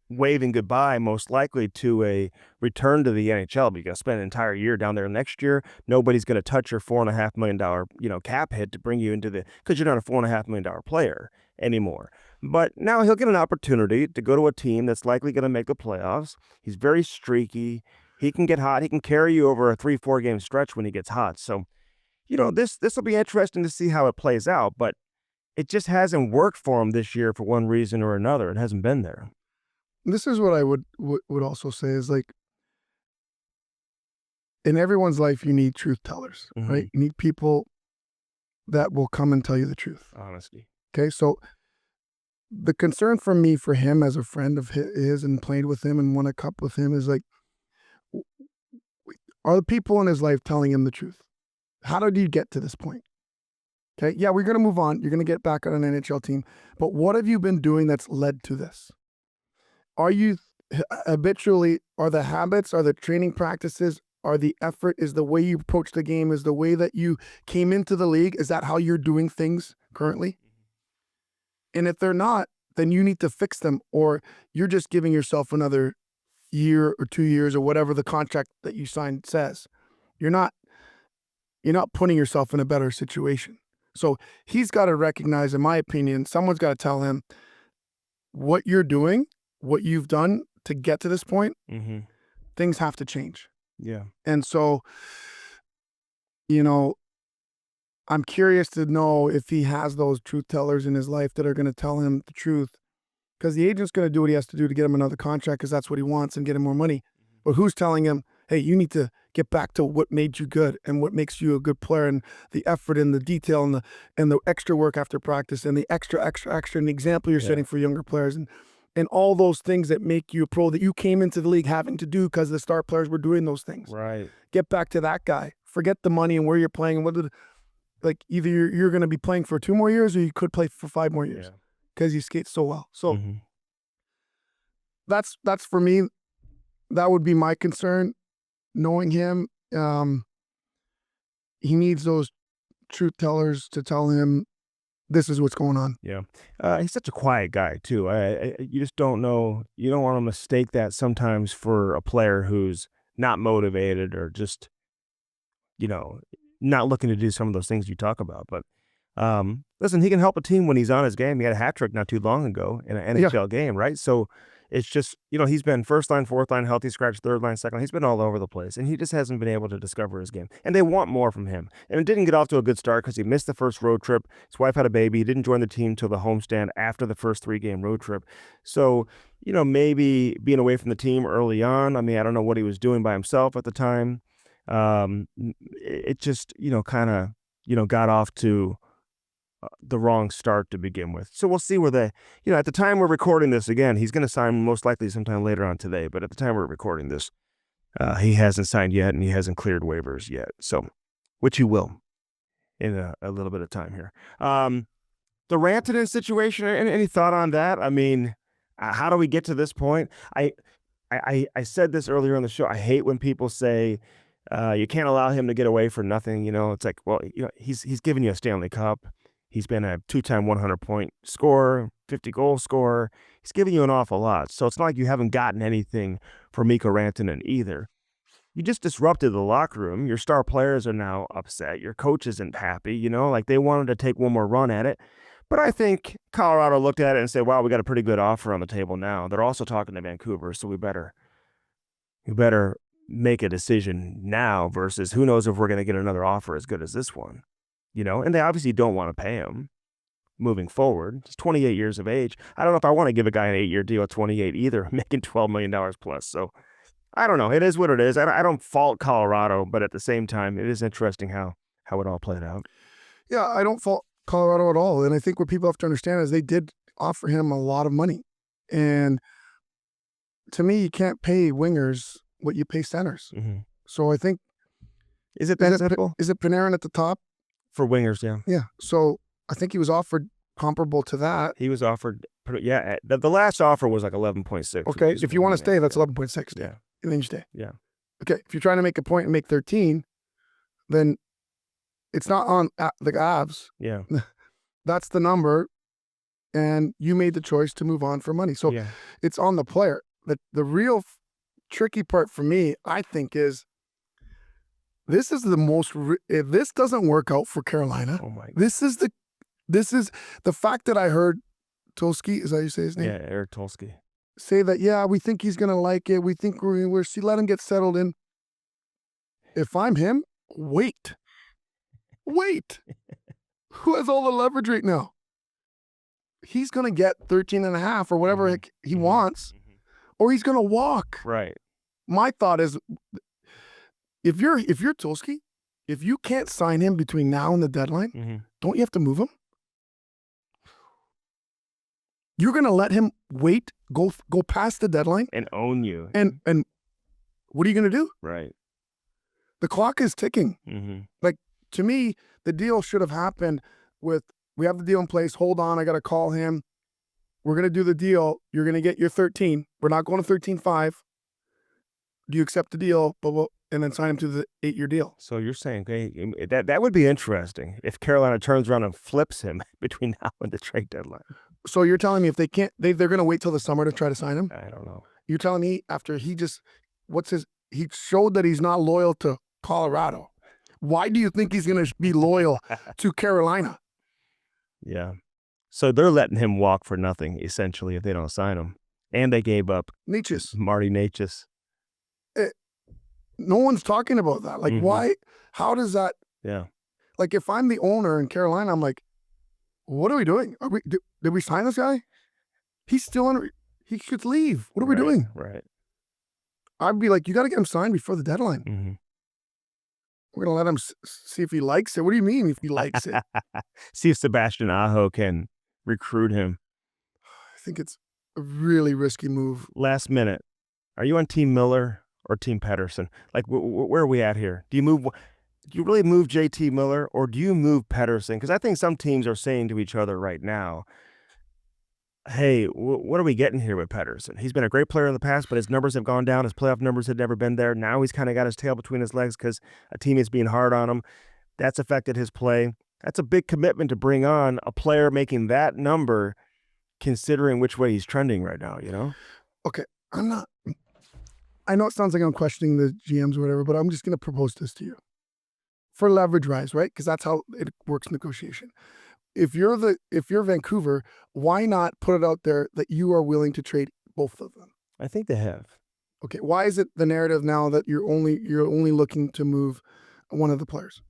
Speaker 1: waving goodbye, most likely, to a return to the NHL. But you got to spend an entire year down there next year. Nobody's going to touch your $4.5 million, cap hit to bring you into because you're not a $4.5 million player anymore. But now he'll get an opportunity to go to a team that's likely going to make the playoffs. He's very streaky. He can get hot. He can carry you over a 3-4 game stretch when he gets hot. So, this will be interesting to see how it plays out. But it just hasn't worked for him this year for one reason or another. It hasn't been there.
Speaker 3: This is what I would also say is, like, in everyone's life, you need truth tellers, right? You need people that will come and tell you the truth.
Speaker 1: Honesty.
Speaker 3: Okay, so the concern for me, for him as a friend of his and played with him and won a cup with him, is like, are the people in his life telling him the truth? How did you get to this point? Okay, yeah, we're going to move on. You're going to get back on an NHL team. But what have you been doing that's led to this? Are you habitually, are the habits, are the training practices, are the effort, is the way you approach the game, is the way that you came into the league, is that how you're doing things currently? And if they're not, then you need to fix them, or you're just giving yourself another year or 2 years or whatever the contract that you signed says. You're not putting yourself in a better situation. So he's got to recognize, in my opinion, someone's got to tell him what you're doing, what you've done to get to this point. Things have to change.
Speaker 1: Yeah.
Speaker 3: And so, I'm curious to know if he has those truth tellers in his life that are going to tell him the truth, because the agent's going to do what he has to do to get him another contract because that's what he wants and get him more money. But who's telling him, hey, you need to get back to what made you good and what makes you a good player, and the effort and the detail and the extra work after practice and the extra and the example you're setting for younger players and all those things that make you a pro that you came into the league having to do because the star players were doing those things.
Speaker 1: Right.
Speaker 3: Get back to that guy. Forget the money and where you're playing and either you're going to be playing for 2 more years or you could play for 5 more years because you skate so well. So that's for me. That would be my concern. Knowing him, he needs those truth tellers to tell him this is what's going on.
Speaker 1: Yeah. He's such a quiet guy too. You just don't know. You don't want to mistake that sometimes for a player who's not motivated or just, you know, not looking to do some of those things you talk about. But listen, he can help a team when he's on his game. He had a hat trick not too long ago in an NHL game, right? So it's just, he's been first line, fourth line, healthy scratch, third line, second line. He's been all over the place, and he just hasn't been able to discover his game. And they want more from him. And it didn't get off to a good start because he missed the first road trip. His wife had a baby. He didn't join the team till the homestand after the first 3-game road trip. So, maybe being away from the team early on. I mean, I don't know what he was doing by himself at the time. It just, kind of, got off to the wrong start to begin with. So we'll see where at the time we're recording this, again, he's going to sign most likely sometime later on today. But at the time we're recording this, he hasn't signed yet, and he hasn't cleared waivers yet. So, which he will in a little bit of time here. The Rantanen situation, any thought on that? I mean, how do we get to this point? I said this earlier on the show. I hate when people say, you can't allow him to get away for nothing. It's like, well, he's given you a Stanley Cup. He's been a 2-time 100-point scorer, 50-goal scorer. He's given you an awful lot. So it's not like you haven't gotten anything from Mikko Rantanen either. You just disrupted the locker room. Your star players are now upset. Your coach isn't happy. Like they wanted to take one more run at it. But I think Colorado looked at it and said, wow, we got a pretty good offer on the table now. They're also talking to Vancouver, so we better make a decision now versus who knows if we're going to get another offer as good as this one. And they obviously don't want to pay him moving forward. He's 28 years of age. I don't know if I want to give a guy an 8-year deal at 28 either, making $12 million plus. So I don't know. It is what it is. I don't fault Colorado, but at the same time, it is interesting how it all played out.
Speaker 3: Yeah, I don't fault Colorado at all. And I think what people have to understand is they did offer him a lot of money. And to me, you can't pay wingers what you pay centers.
Speaker 1: Mm-hmm.
Speaker 3: So I think...
Speaker 1: Is it that simple?
Speaker 3: Is it Panarin at the top?
Speaker 1: For wingers, yeah.
Speaker 3: Yeah. So I think he was offered comparable to that.
Speaker 1: He was offered, the last offer was like 11.6.
Speaker 3: Okay, if you want to stay, that's 11.6.
Speaker 1: Yeah.
Speaker 3: And then you stay.
Speaker 1: Yeah.
Speaker 3: Okay, if you're trying to make a point and make 13, then it's not on the Avs.
Speaker 1: Yeah.
Speaker 3: That's the number, and you made the choice to move on for money. So it's on the player. The real tricky part for me, I think, is this is the most, if this doesn't work out for Carolina,
Speaker 1: oh my God.
Speaker 3: this is the fact that I heard Tulsky, is that how you say his name?
Speaker 1: Yeah, Eric Tulsky.
Speaker 3: Say that, we think he's going to like it. We think we're let him get settled in. If I'm him, wait. Who has all the leverage right now? He's going to get 13.5 or whatever he wants, or he's going to walk.
Speaker 1: Right.
Speaker 3: My thought is, if you're Tulsky, if you can't sign him between now and the deadline, don't you have to move him? You're going to let him wait, go past the deadline
Speaker 1: and own you.
Speaker 3: And what are you going to do?
Speaker 1: Right.
Speaker 3: The clock is ticking. Like, to me, the deal should have happened with, we have the deal in place. Hold on, I got to call him. We're going to do the deal. You're going to get your 13. We're not going to 13.5. Do you accept the deal? And then sign him to the 8-year deal.
Speaker 1: So you're saying, okay, that would be interesting if Carolina turns around and flips him between now and the trade deadline.
Speaker 3: So you're telling me if they can't, they're going to wait till the summer to try to sign him?
Speaker 1: I don't know.
Speaker 3: You're telling me after he showed that he's not loyal to Colorado. Why do you think he's going to be loyal to Carolina?
Speaker 1: Yeah. So they're letting him walk for nothing, essentially, if they don't sign him. And they gave up
Speaker 3: Necas.
Speaker 1: Marty Necas.
Speaker 3: No one's talking about that. Like, why? How does that?
Speaker 1: Yeah.
Speaker 3: Like, if I'm the owner in Carolina, I'm like, what are we doing? Did we sign this guy? He's still on. He should leave. What are we doing?
Speaker 1: Right.
Speaker 3: I'd be like, you got to get him signed before the deadline. We're going to let him see if he likes it. What do you mean if he likes it?
Speaker 1: See if Sebastian Aho can recruit him.
Speaker 3: I think it's a really risky move.
Speaker 1: Last minute. Are you on Team Miller or Team Pettersson? Like, where are we at here? Do you really move JT Miller or do you move Pettersson? Because I think some teams are saying to each other right now, hey, what are we getting here with Pettersson? He's been a great player in the past, but his numbers have gone down. His playoff numbers had never been there. Now he's kind of got his tail between his legs because a team is being hard on him. That's affected his play. That's a big commitment to bring on a player making that number, considering which way he's trending right now, you know?
Speaker 3: Okay, I know it sounds like I'm questioning the GMs or whatever, but I'm just going to propose this to you. For leverage rise, right? Because that's how it works negotiation. If you're Vancouver, why not put it out there that you are willing to trade both of them?
Speaker 1: I think they have.
Speaker 3: Okay, why is it the narrative now that you're only looking to move one of the players?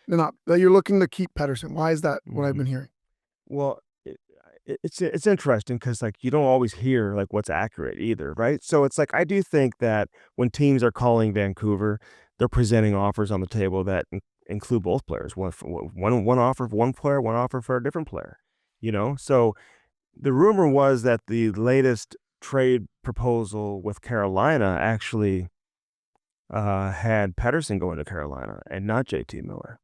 Speaker 3: Not that you're looking to keep Pettersson. Why is that what I've been hearing?
Speaker 1: Well, it's interesting because like you don't always hear like what's accurate either, right? So it's like I do think that when teams are calling Vancouver, they're presenting offers on the table that include both players. One offer for one player, one offer for a different player. You know, so the rumor was that the latest trade proposal with Carolina actually had Pettersson going to Carolina and not JT Miller.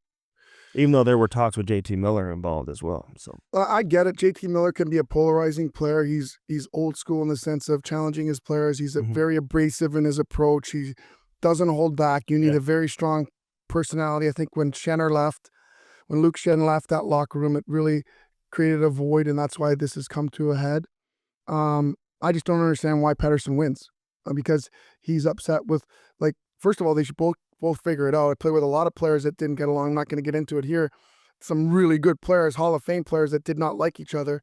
Speaker 1: Even though there were talks with JT Miller involved as well. So
Speaker 3: I get it. JT Miller can be a polarizing player. He's old school in the sense of challenging his players. He's very abrasive in his approach. He doesn't hold back. You need a very strong personality. I think when Luke Schenn left that locker room, it really created a void, and that's why this has come to a head. I just don't understand why Pettersson wins because he's upset with, like, first of all, they should both figure it out. I play with a lot of players that didn't get along. I'm not going to get into it here. Some really good players, Hall of Fame players that did not like each other,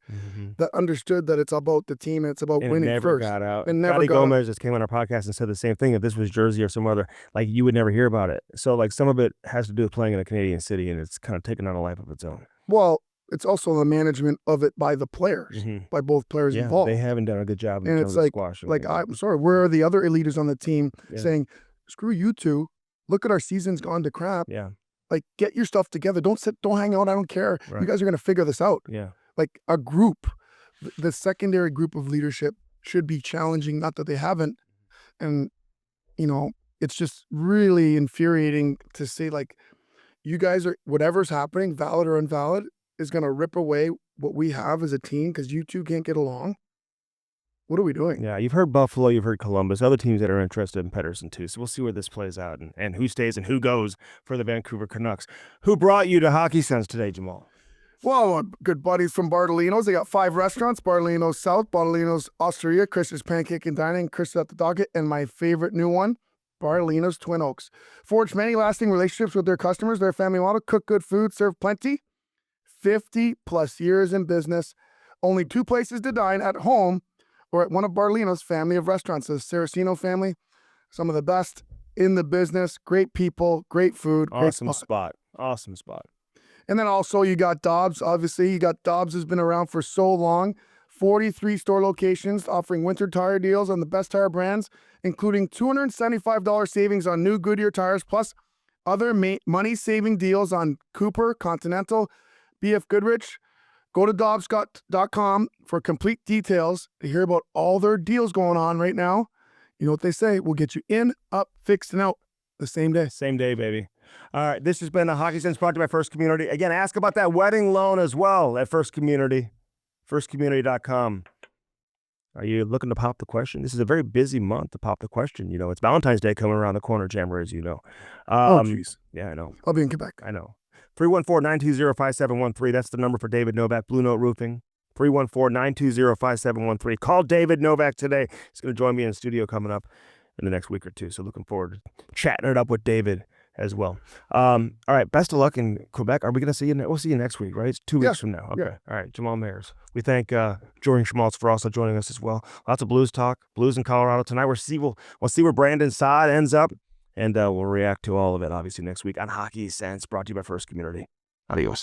Speaker 3: that understood that it's about the team and it's about winning
Speaker 1: never
Speaker 3: first.
Speaker 1: got out.
Speaker 3: And never
Speaker 1: Scotty
Speaker 3: got
Speaker 1: Gomez just came on our podcast and said the same thing. If this was Jersey or some other, like you would never hear about it. So like some of it has to do with playing in a Canadian city, and it's kind of taken on a life of its own.
Speaker 3: Well, it's also the management of it by the players, by both players involved.
Speaker 1: They haven't done a good job in
Speaker 3: And
Speaker 1: terms
Speaker 3: it's
Speaker 1: of
Speaker 3: like,
Speaker 1: squashing.
Speaker 3: I'm sorry, where are the other elitists on the team saying, screw you two, look at our season's gone to crap.
Speaker 1: Yeah.
Speaker 3: Like, get your stuff together. Don't hang out. I don't care.
Speaker 1: Right.
Speaker 3: You guys are going to figure this out.
Speaker 1: Yeah.
Speaker 3: Like a group, the secondary group of leadership should be challenging, not that they haven't. And, you know, it's just really infuriating to say, like, you guys are, whatever's happening, valid or invalid, is going to rip away what we have as a team because you two can't get along. What are we doing?
Speaker 1: Yeah, you've heard Buffalo, you've heard Columbus, other teams that are interested in Pettersson too. So we'll see where this plays out and who stays and who goes for the Vancouver Canucks. Who brought you to Hockey Sense today, Jamal?
Speaker 3: Well, our good buddies from Bartolino's. They got 5 restaurants: Bartolino's South, Bartolino's Osteria, Chris's Pancake and Dining, Chris at the Docket, and my favorite new one, Bartolino's Twin Oaks. Forged many lasting relationships with their customers. Their family model: cook good food, serve plenty. 50 plus years in business. Only 2 places to dine: at home or at one of Bartolino's family of restaurants. The Saraceno family, some of the best in the business. Great people, great food, great spot.
Speaker 1: Awesome spot.
Speaker 3: And then also you got Dobbs. Obviously, Dobbs has been around for so long. 43 store locations offering winter tire deals on the best tire brands, including $275 savings on new Goodyear tires, plus other money-saving deals on Cooper, Continental, BF Goodrich. Go to Dobbs.com for complete details to hear about all their deals going on right now. You know what they say, we'll get you in, up, fixed, and out the same day.
Speaker 1: Same day, baby. All right, this has been a Hockey Sense brought to you by First Community. Again, ask about that wedding loan as well at First Community, firstcommunity.com. Are you looking to pop the question? This is a very busy month to pop the question. You know, it's Valentine's Day coming around the corner, Jammer, as you know.
Speaker 3: Oh, jeez.
Speaker 1: Yeah, I know.
Speaker 3: I'll be in Quebec.
Speaker 1: I know. 314-920-5713. That's the number for David Novak, Blue Note Roofing. 314-920-5713. Call David Novak today. He's going to join me in the studio coming up in the next week or two. So looking forward to chatting it up with David as well. All right. Best of luck in Quebec. Are we going to see you? We'll see you next week, right? It's 2 weeks from now. Okay.
Speaker 3: Yeah. Yeah.
Speaker 1: All right. Jamal Mayers. We thank Jordan Schmaltz for also joining us as well. Lots of Blues talk. Blues in Colorado tonight. We'll see where Brandon Saad ends up. And we'll react to all of it, obviously, next week on Hockey Sense, brought to you by First Community. Adios.